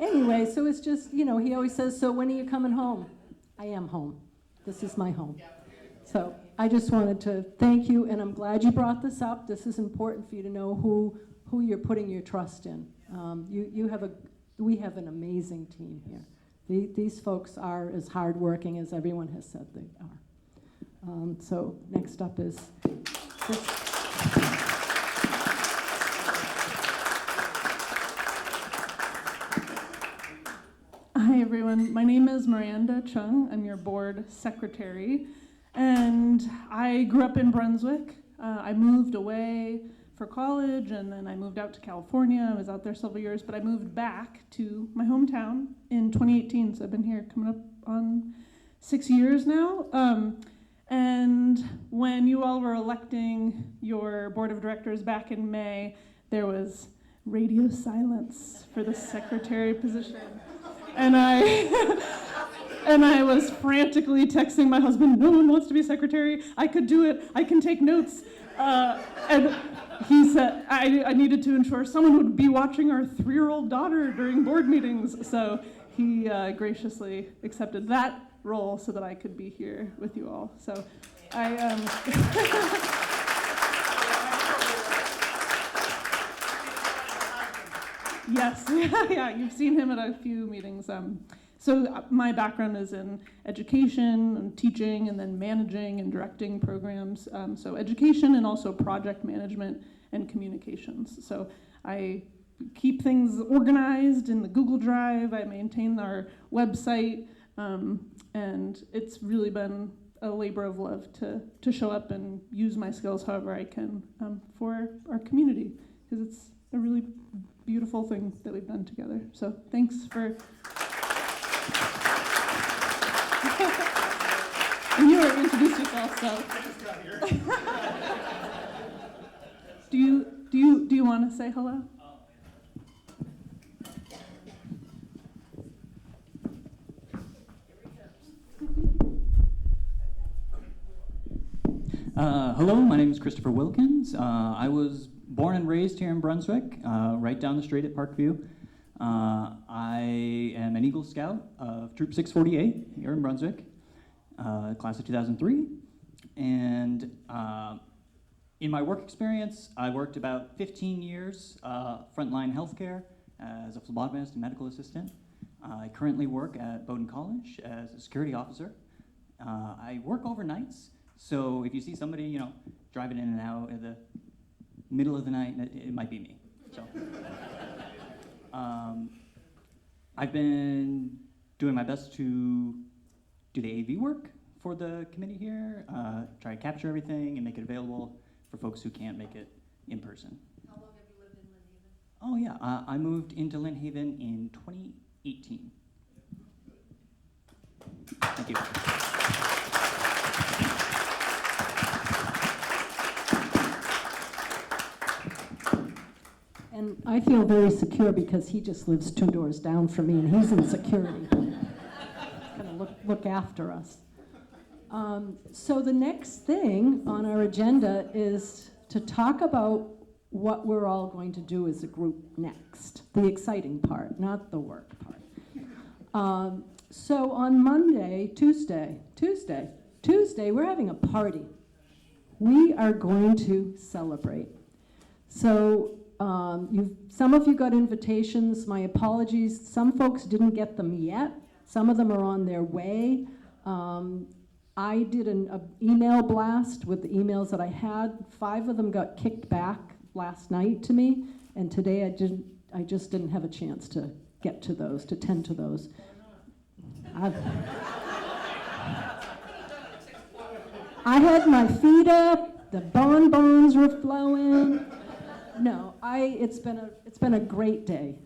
Anyway, so it's just, you know, he always says, so when are you coming home? I am home. This is my home. So I just wanted to thank you, and I'm glad you brought this up. This is important for you to know who you're putting your trust in. We have an amazing team here. These folks are as hardworking as everyone has said they are. So next up is Hi everyone, my name is Miranda Chung. I'm your board secretary, and I grew up in Brunswick. I moved away for college, and then I moved out to California. I was out there several years, but I moved back to my hometown in 2018, so I've been here coming up on 6 years now. And when you all were electing your board of directors back in May, there was radio silence for the secretary position. And I was frantically texting my husband, no one wants to be secretary, I could do it, I can take notes. And he said I needed to ensure someone would be watching our 3-year-old daughter during board meetings. So he graciously accepted that role so that I could be here with you all. So Yes, yeah, you've seen him at a few meetings. So my background is in education and teaching, and then managing and directing programs. So education, and also project management and communications. So I keep things organized in the Google Drive. I maintain our website, and it's really been a labor of love to show up and use my skills however I can for our community, because it's a really beautiful thing that we've done together. So thanks for. And you already introduced yourself, so. Do you want to say hello? Hello, my name is Christopher Wilkins. I was born and raised here in Brunswick, right down the street at Parkview. I am an Eagle Scout of Troop 648 here in Brunswick, class of 2003. And in my work experience, I worked about 15 years frontline healthcare as a phlebotomist and medical assistant. I currently work at Bowdoin College as a security officer. I work overnights, so if you see somebody, you know, driving in and out at the middle of the night, it might be me. So, I've been doing my best to do the AV work for the committee here, try to capture everything and make it available for folks who can't make it in person. How long have you lived in Lynn Haven? Oh yeah, I moved into Lynn Haven in 2018. Thank you. And I feel very secure because he just lives 2 doors down from me, and he's in security. Gonna look after us. So the next thing on our agenda is to talk about what we're all going to do as a group next. The exciting part, not the work part. So on Tuesday, we're having a party. We are going to celebrate. So some of you got invitations. My apologies. Some folks didn't get them yet. Some of them are on their way. I did an email blast with the emails that I had. 5 of them got kicked back last night to me, and today I just didn't have a chance to get to those, to tend to those. I had my feet up. The bonbons were flowing. No, it's been a great day.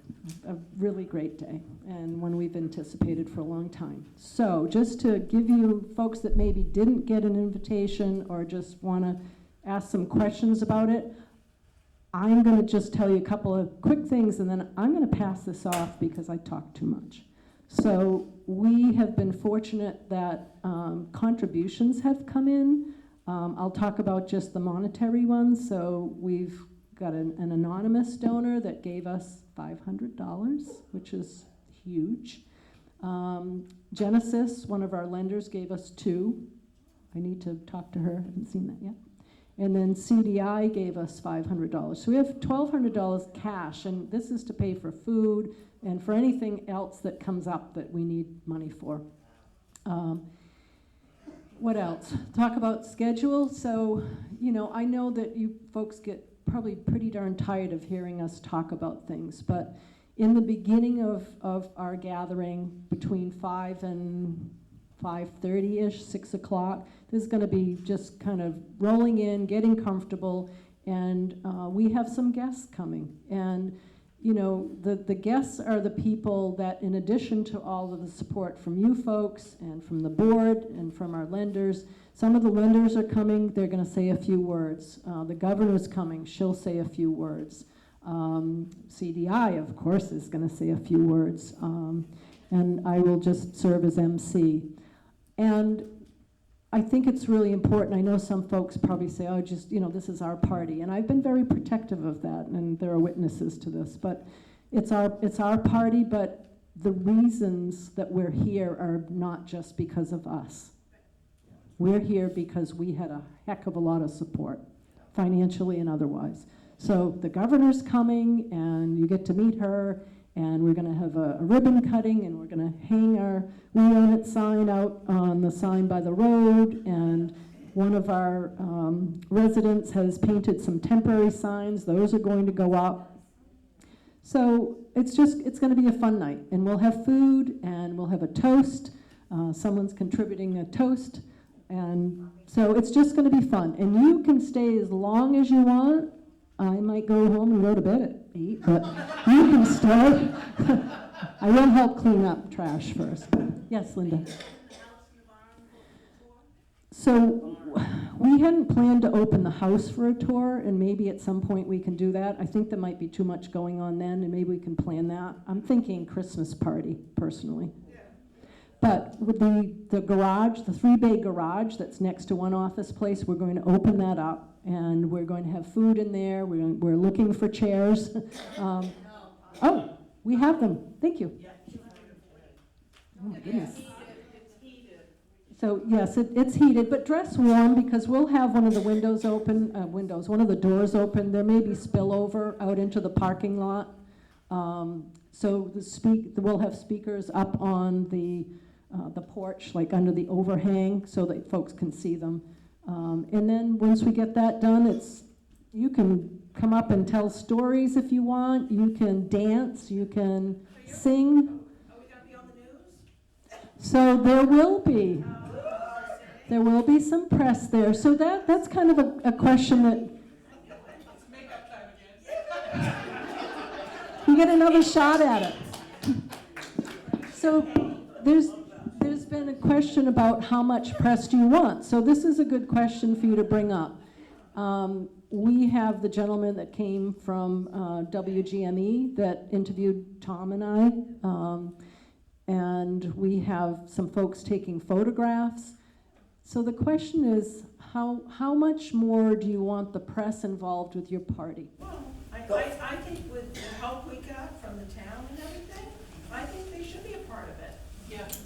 a really great day, and one we've anticipated for a long time. So just to give you folks that maybe didn't get an invitation or just want to ask some questions about it, I'm going to just tell you a couple of quick things, and then I'm going to pass this off because I talk too much. So we have been fortunate that contributions have come in. I'll talk about just the monetary ones. So we've got an anonymous donor that gave us $500, which is huge. Genesis, one of our lenders, gave us $2. I need to talk to her, I haven't seen that yet. And then CDI gave us $500. So we have $1,200 cash, and this is to pay for food and for anything else that comes up that we need money for. What else? Talk about schedule. So, you know, I know that you folks get probably pretty darn tired of hearing us talk about things, but in the beginning of our gathering, between 5 and 5:30-ish, 6 o'clock, this is going to be just kind of rolling in, getting comfortable, and we have some guests coming. And you know, the guests are the people that, in addition to all of the support from you folks and from the board and from our lenders, some of the lenders are coming, they're going to say a few words. The governor's coming, she'll say a few words. CDI, of course, is going to say a few words. And I will just serve as MC. And I think it's really important. I know some folks probably say, oh, just, you know, this is our party. And I've been very protective of that, and there are witnesses to this. But it's our party, but the reasons that we're here are not just because of us. We're here because we had a heck of a lot of support, financially and otherwise. So the governor's coming, and you get to meet her, and we're going to have a ribbon cutting, and we're going to hang our We Own It sign out on the sign by the road, and one of our residents has painted some temporary signs. Those are going to go up. So it's going to be a fun night, and we'll have food, and we'll have a toast. Someone's contributing a toast. And so it's just going to be fun. And you can stay as long as you want. I might go home and go to bed at 8, but you can stay. I will help clean up trash first. Yes, Linda. So we hadn't planned to open the house for a tour, and maybe at some point we can do that. I think there might be too much going on then, and maybe we can plan that. I'm thinking Christmas party, personally. But with the garage, the 3-bay garage that's next to one office place, we're going to open that up, and we're going to have food in there. We're looking for chairs. Oh, we have them. Thank you. Oh my goodness. So yes, it's heated, but dress warm because we'll have one of the windows open, one of the doors open. There may be spillover out into the parking lot. So we'll have speakers up on the porch, like under the overhang, so that folks can see them. And then once we get that done, you can come up and tell stories if you want. You can dance. You can sing. Are we gonna be on the news? So there will be. There will be some press there. So that's kind of a question that. You get another shot at it. So there's been a question about how much press do you want. So this is a good question for you to bring up. We have the gentleman that came from WGME that interviewed Tom and I, and we have some folks taking photographs. So the question is, how much more do you want the press involved with your party? Well, I think with the help we got from the town and everything, I think they should be a part of it.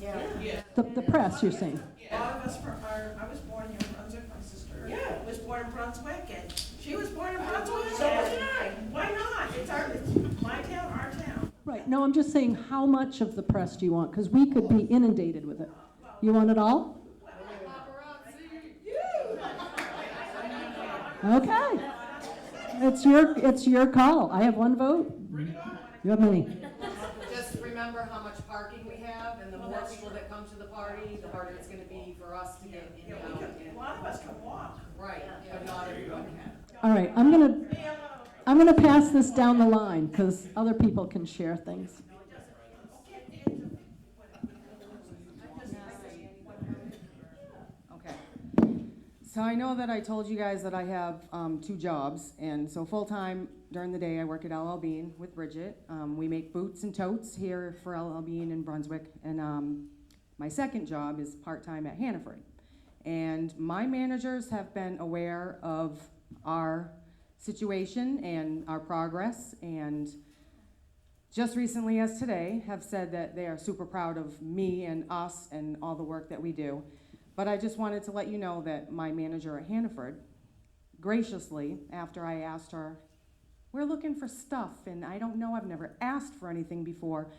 Yeah. The press, you're saying? A lot of us I was born here in Brunswick, my sister was born in Brunswick, and she was born in Brunswick. So was I. Why not? It's my town, our town. Right. No, I'm just saying, how much of the press do you want? Because we could be inundated with it. You want it all? Okay. It's your call. I have one vote. You have many. Just remember how much parking we have, and the more people that come to the party, the harder it's gonna be for us to get in and out. A lot of us can walk. Right, but not everyone can. All right. I'm gonna pass this down the line, because other people can share things. Okay. So I know that I told you guys that I have 2 jobs, and so full-time during the day I work at LL Bean with Bridget. We make boots and totes here for LL Bean in Brunswick, and my second job is part-time at Hannaford. And my managers have been aware of our situation and our progress, and just recently as today have said that they are super proud of me and us and all the work that we do. But I just wanted to let you know that my manager at Hannaford graciously, after I asked her, we're looking for stuff and I don't know, I've never asked for anything before,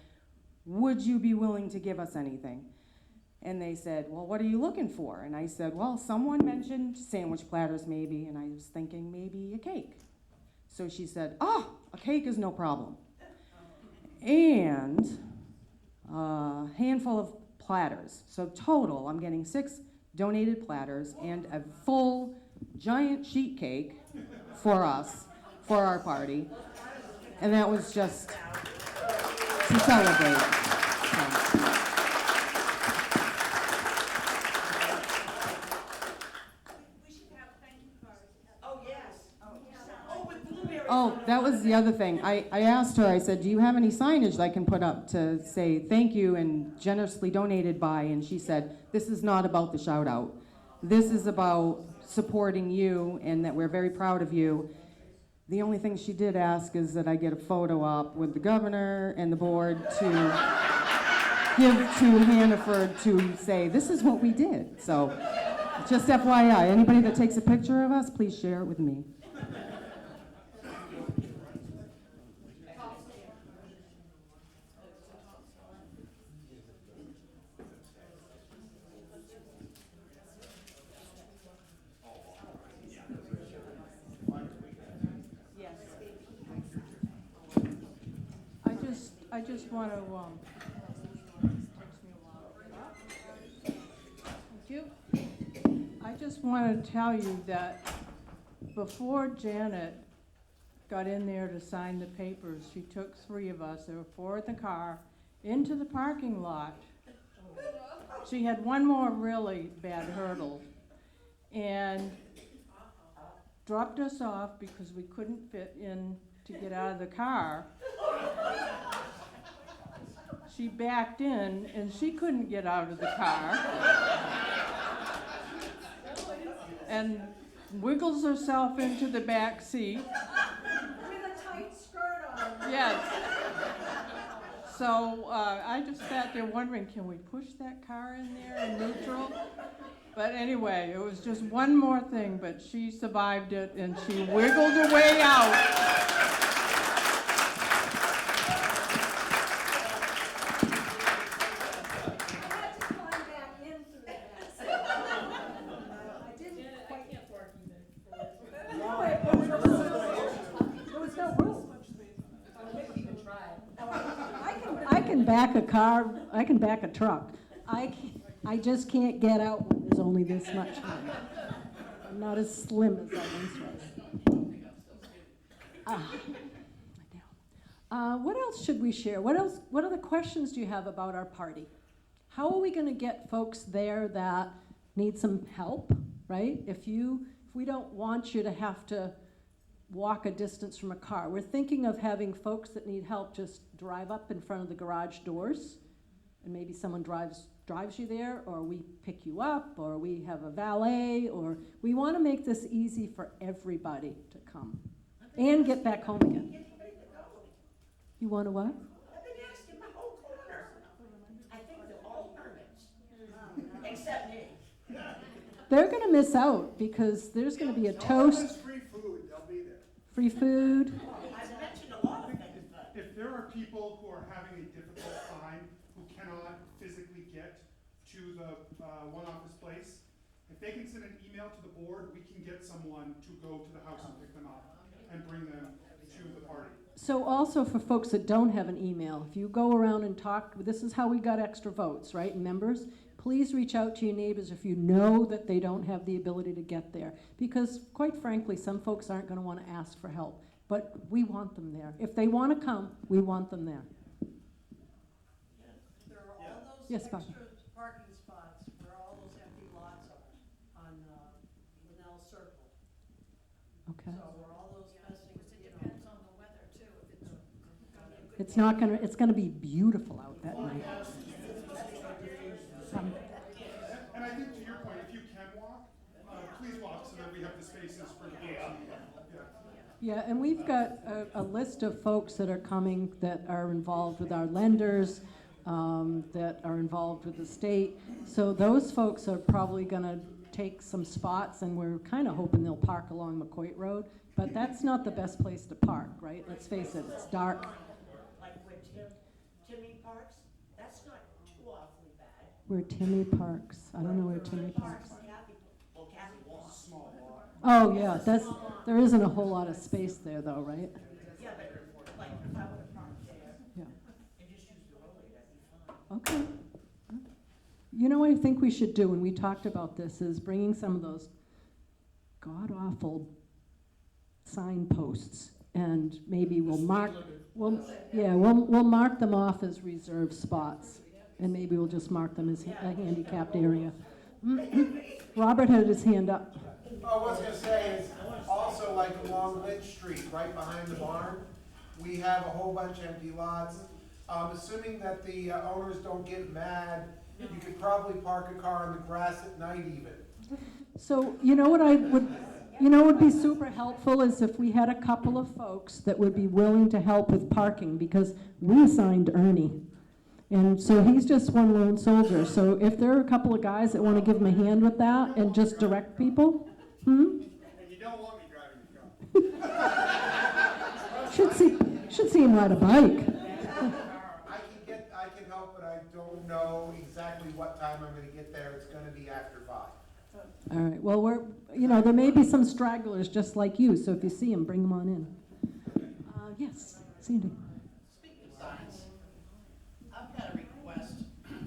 would you be willing to give us anything? And they said, well, what are you looking for? And I said, well, someone mentioned sandwich platters maybe, and I was thinking maybe a cake. So she said, oh, a cake is no problem. And a handful of platters. So total, I'm getting 6 donated platters and a full giant sheet cake for us, for our party. And that was just to celebrate. So. Oh, that was the other thing. I asked her, I said, do you have any signage that I can put up to say thank you and generously donated by? And she said, this is not about the shout out. This is about supporting you and that we're very proud of you. The only thing she did ask is that I get a photo op with the governor and the board to give to Hannaford to say, this is what we did. So just FYI, anybody that takes a picture of us, please share it with me. I just want to, thank you. I just want to tell you that before Janet got in there to sign the papers, she took 3 of us, there were 4 in the car, into the parking lot. She had one more really bad hurdle and dropped us off because we couldn't fit in to get out of the car. She backed in and she couldn't get out of the car and wiggles herself into the back seat. With a tight skirt on. Yes. So I just sat there wondering, can we push that car in there in neutral? But anyway, it was just one more thing, but she survived it and she wiggled her way out. I can back a truck. I just can't get out when there's only this much time. I'm not as slim as I once was. What else should we share? What other questions do you have about our party? How are we going to get folks there that need some help, right? If we don't want you to have to walk a distance from a car. We're thinking of having folks that need help just drive up in front of the garage doors, and maybe someone drives you there, or we pick you up, or we have a valet, or we want to make this easy for everybody to come and get back home again. You want to what? I've been asking my whole corner. I think they're all hermits, except me. They're going to miss out because there's going to be a toast. Free food. I've mentioned a lot of things, but. If there are people who are having a difficult time, who cannot physically get to the one office place, if they can send an email to the board, we can get someone to go to the house and pick them up and bring them to the party. So also for folks that don't have an email, if you go around and talk, this is how we got extra votes, right? Members, please reach out to your neighbors if you know that they don't have the ability to get there. Because quite frankly, some folks aren't going to want to ask for help. but we want them there. If they want to come, we want them there. There are all those Yes, Bob. extra parking spots where all those empty lots are on, Linnell Circle. Okay. So where all those messing, It depends on the weather too, if it's gonna be a good. It's not gonna, it's gonna be beautiful out that night. And I think to your point, if you can walk, please walk so that we have the spaces for the folks. Yeah, and we've got a list of folks that are coming that are involved with our lenders, that are involved with the state. So those folks are probably gonna take some spots, and we're kind of hoping they'll park along McCoy Road. But that's not the best place to park, right? Let's face it, it's dark. Like where Timmy Parks, that's not too awfully bad. Where Timmy parks, I don't know where Timmy parks. Kathy walks. Oh, yeah, there isn't a whole lot of space there though, right? Yeah, but like if I would've parked there Yeah. and just used the roadway, that'd be fine. Okay. You know what I think we should do, and we talked about this, is bringing some of those god-awful signposts, and maybe we'll mark, we'll mark them off as reserved spots, and maybe we'll just mark them as a handicapped area. Robert had his hand up. Oh, what I was gonna say is, also like along Lynch Street, right behind the barn, we have a whole bunch of empty lots. Assuming that the owners don't get mad, you could probably park a car in the grass at night even. So, what would be super helpful is if we had a couple of folks that would be willing to help with parking, because we assigned Ernie. And so he's just one lone soldier. So if there are a couple of guys that want to give him a hand with that and just direct people, And you don't want me driving the car. should see him ride a bike. I can help, but I don't know exactly what time I'm gonna get there. It's gonna be after 5. All right, well, there may be some stragglers just like you, so if you see them, bring them on in. Yes, Sandy. Speaking of signs, I've got a request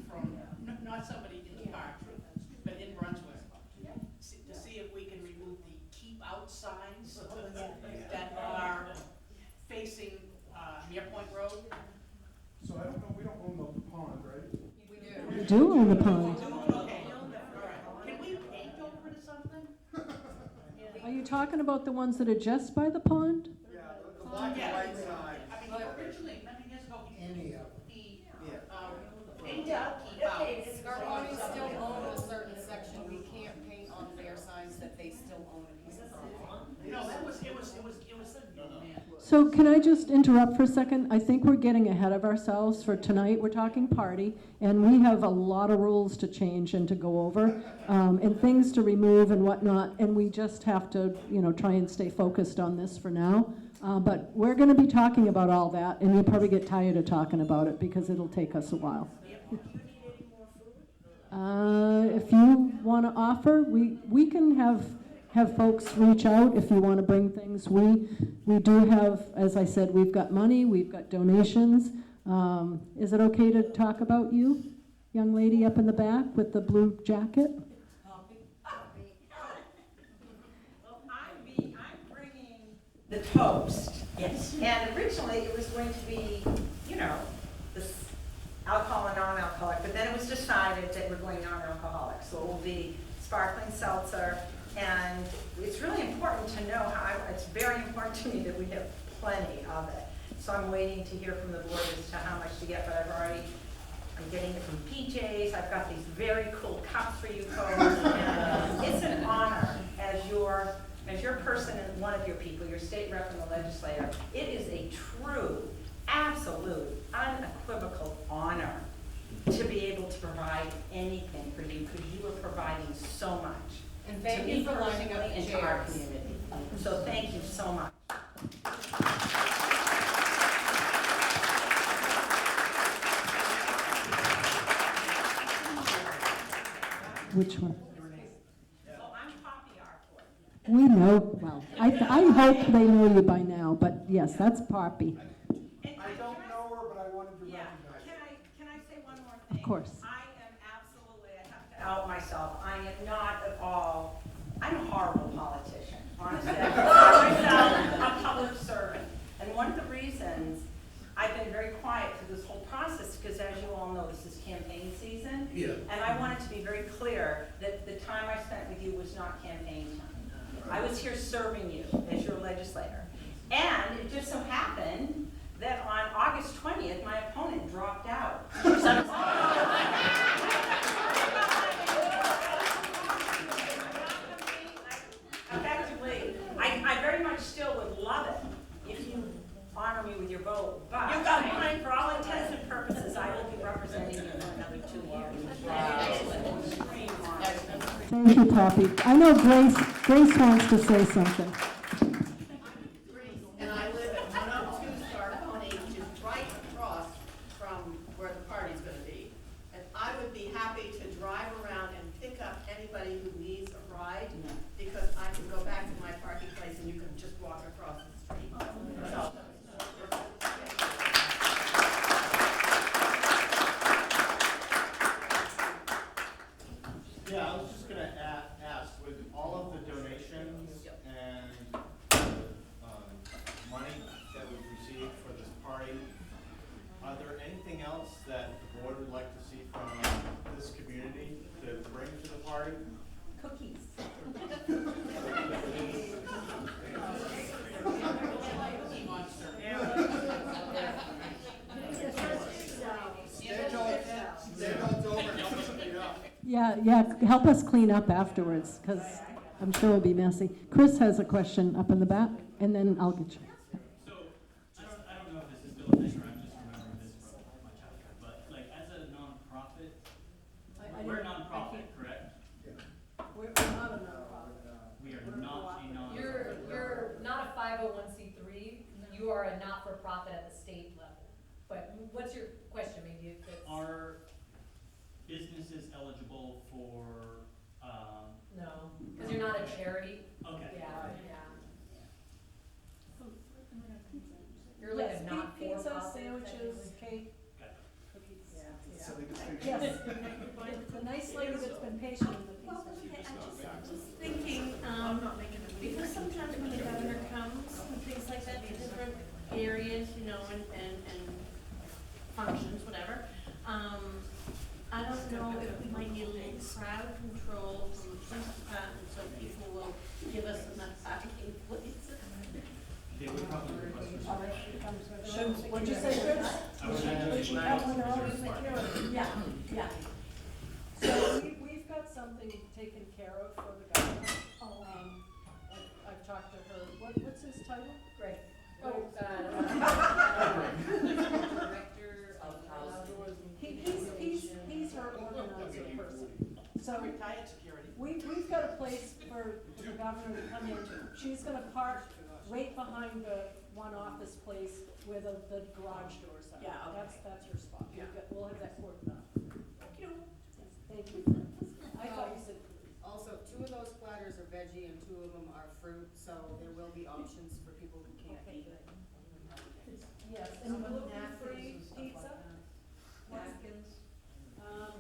from, not somebody in the park, but in Brunswick, to see if we can remove the keep out signs that are facing, Mere Point Road. So I don't know, we don't own the pond, right? We do own the pond. Okay, all right. Can we paint over to something? Are you talking about the ones that are just by the pond? Yeah, the black and white sign. I mean, originally, many years ago, Any of them. he, Yeah, painted keep out. Scarbonis still own a certain section, we can't paint on their signs that they still own a piece of property. No, it was, man. So can I just interrupt for a second? I think we're getting ahead of ourselves for tonight. We're talking party, and we have a lot of rules to change and to go over, and things to remove and whatnot, and we just have to, try and stay focused on this for now. But we're gonna be talking about all that, and you'll probably get tired of talking about it because it'll take us a while. If you wanna offer, we can have folks reach out if you want to bring things. We do have, as I said, we've got money, we've got donations. Is it okay to talk about you, young lady up in the back with the blue jacket? Well, I'm bringing the toast. Yes. And originally it was going to be, this alcohol and non-alcoholic, but then it was decided that we're going non-alcoholic. So it will be sparkling seltzer. And it's really important to know it's very important to me that we have plenty of it. So I'm waiting to hear from the board as to how much to get, but I'm getting it from PJ's. I've got these very cool cups for you folks. And it's an honor as your person and one of your people, your state rep and the legislator. It is a true, absolute, unequivocal honor to be able to provide anything for you, because you are providing so much. And thank you for lining up the into our chairs. community. So thank you so much. Which one? So I'm Poppy Arcourt. We know, well, I hope they know you by now, but yes, that's Poppy. I don't know her, but I wanted to recognize her. Can I say one more thing? Of course. I am absolutely, I have to out myself, I am not at all, I'm a horrible politician. honestly. I consider myself a public servant. And one of the reasons I've been very quiet through this whole process, because as you all know, this is campaign season. Yeah. And I wanted to be very clear that the time I spent with you was not campaign time. I was here serving you as your legislator. And it just so happened that on August 20th, my opponent dropped out. Effectively, I very much still would love it if you honor me with your vote, but you got mine for all intents and purposes. I will be representing you for another 2 years. Thank you, Poppy. I know Grace wants to say something. And I live at 102 Scarponi, which is right across from where the party's gonna be. And I would be happy to drive around and pick up anybody who needs a ride, because I can go back to my parking place and you can just walk across the street. So, Yeah, I was just gonna ask, with all of the donations and money that we've received for this party, are there anything else that the board would like to see from this community to bring to the party? Cookies. Yeah, help us clean up afterwards, because I'm sure it'll be messy. Chris has a question up in the back, and then I'll get you. So, I don't know if this is still a thing, or I'm just remembering this from my childhood, but like as a nonprofit, we're a nonprofit, correct? We're not a nonprofit. We are not a nonprofit. You're not a 501c3, you are a not-for-profit at the state level. But what's your question, maybe if it's? Are businesses eligible for, No, because you're not a charity. okay. Yeah, yeah. You're like Yes, a not-for-profit. pizza, sandwiches, cake, Got it. cookies. Silly distinction. Yes. The nice lady that's been patient in the Well, pizza. I just was thinking, because sometimes when the governor comes and things like that to different areas, you know, and functions, whatever, I don't know if we might need a little crowd control from the police department so people will give us enough parking, please. They would probably request. What'd you say, Chris? I would imagine We they should would have ask one for of those response. security. Yeah, yeah. So we've got something taken care of for the governor. I've talked to her, what's his title? Great. Oh, Director of He's her organizer person. So retired security. we've got a place for the governor to come in. She's gonna park right behind the one office place where the garage doors are. Yeah, okay. That's her spot. Yeah. We'll have that cordoned up. Thank you. Thank you. I thought you said. Also, 2 of those platters are veggie and 2 of them are fruit, so there will be options for people who can't eat. Yes, and gluten-free pizza, napkins,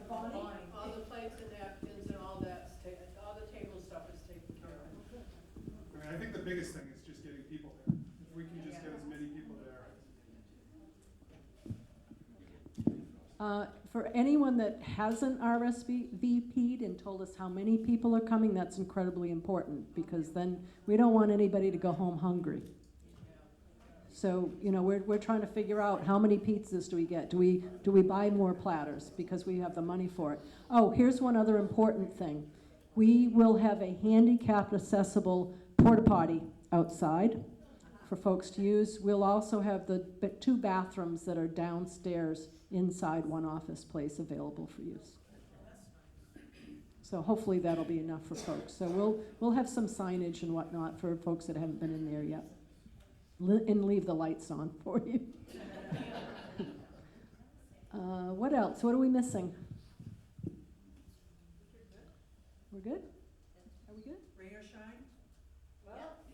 Bonnie? All the plates and napkins and all that, all the table stuff is taken care of. I mean, I think the biggest thing is just getting people there. If we can just get as many people there. For anyone that hasn't RSVP'd and told us how many people are coming, that's incredibly important, because then we don't want anybody to go home hungry. So, you know, we're trying to figure out how many pizzas do we get? Do we buy more platters because we have the money for it? Oh, here's one other important thing. We will have a handicapped accessible porta potty outside for folks to use. We'll also have the 2 bathrooms that are downstairs inside one office place available for use. So hopefully that'll be enough for folks. So we'll have some signage and whatnot for folks that haven't been in there yet. And leave the lights on for you. What else? What are we missing? We're good? Are we good? Rain or shine?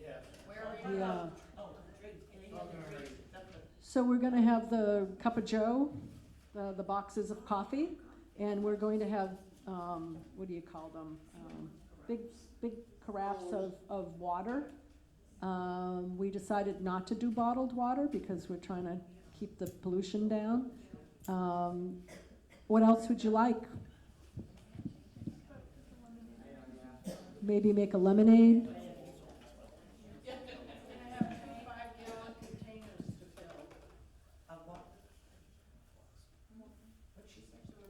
Yeah. Where are we? Yeah. Oh, drink. So we're going to have the Cup of Joe, the boxes of coffee, and we're going to have, what do you call them? big carafes of water. We decided not to do bottled water because we're trying to keep the pollution down. What else would you like? Maybe make a lemonade?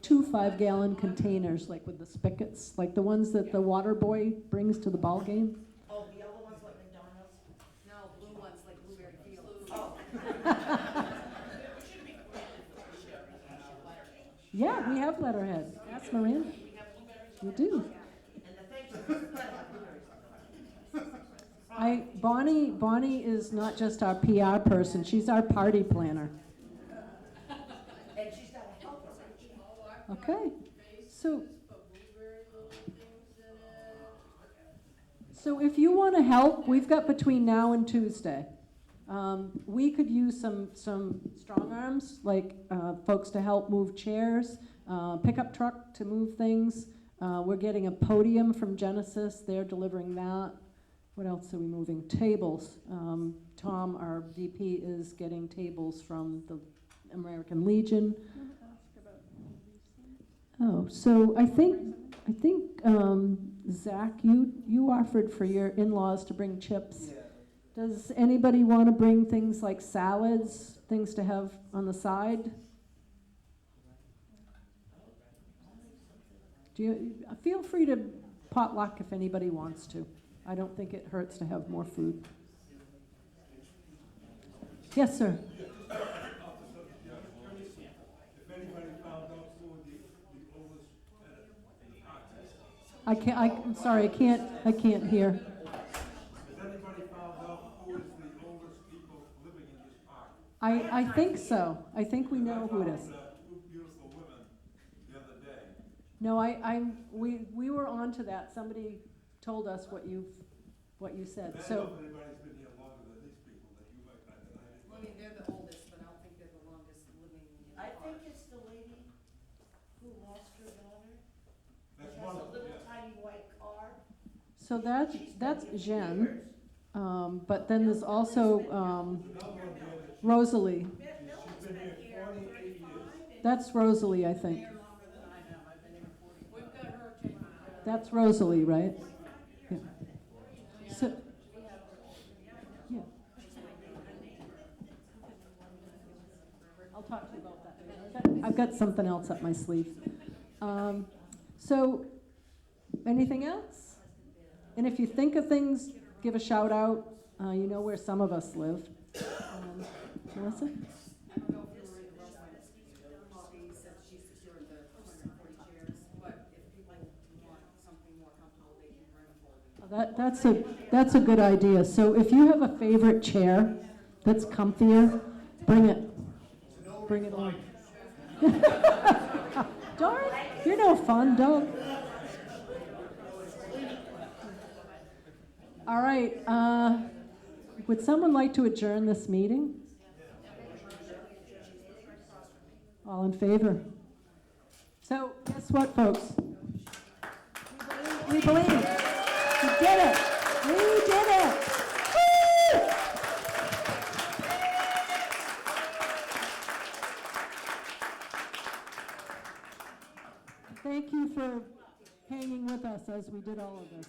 Two 5-gallon containers, like with the spigots, like the ones that the water boy brings to the ball game. Oh, the other ones like McDonald's? No, blue ones like Blueberry Fields. Oh. Yeah, we have letterhead. Ask Miranda. We do. And the things that Bonnie is not just our PR person, she's our party planner. and she's got a helper. Okay, so if you want to help, we've got between now and Tuesday. We could use some strong arms, like folks to help move chairs, pickup truck to move things. We're getting a podium from Genesis, they're delivering that. What else are we moving? Tables. Tom, our VP, is getting tables from the American Legion. Oh, so I think Zach, you offered for your in-laws to bring chips. Yeah. Does anybody want to bring things like salads, things to have on the side? Feel free to potluck if anybody wants to. I don't think it hurts to have more food. Yes, sir. I'm sorry, I can't hear. I think so. I think we know who it is. No, we were on to that. Somebody told us what you said. So. Well, I mean, they're the oldest, but I don't think they're the longest living. I think it's the lady who lost her daughter. That has a little tiny white car. So that's Jen, but then there's also Rosalie. That's Rosalie, I think. That's Rosalie, right? Yeah. So, yeah. I'll talk to you about that later. I've got something else up my sleeve. So, anything else? And if you think of things, give a shout out. You know where some of us live. Melissa? I don't know if you were in the room when Poppy said she secured the 140 chairs, but if people want something more comfortable, they can rent a folding. That's a good idea. So if you have a favorite chair that's comfier, bring it. Bring it on. Darn, you're no fun, Doug. All right. Would someone like to adjourn this meeting? All in favor? So guess what, folks? We believe. We did it. We did it. Woo! Thank you for hanging with us as we did all of this.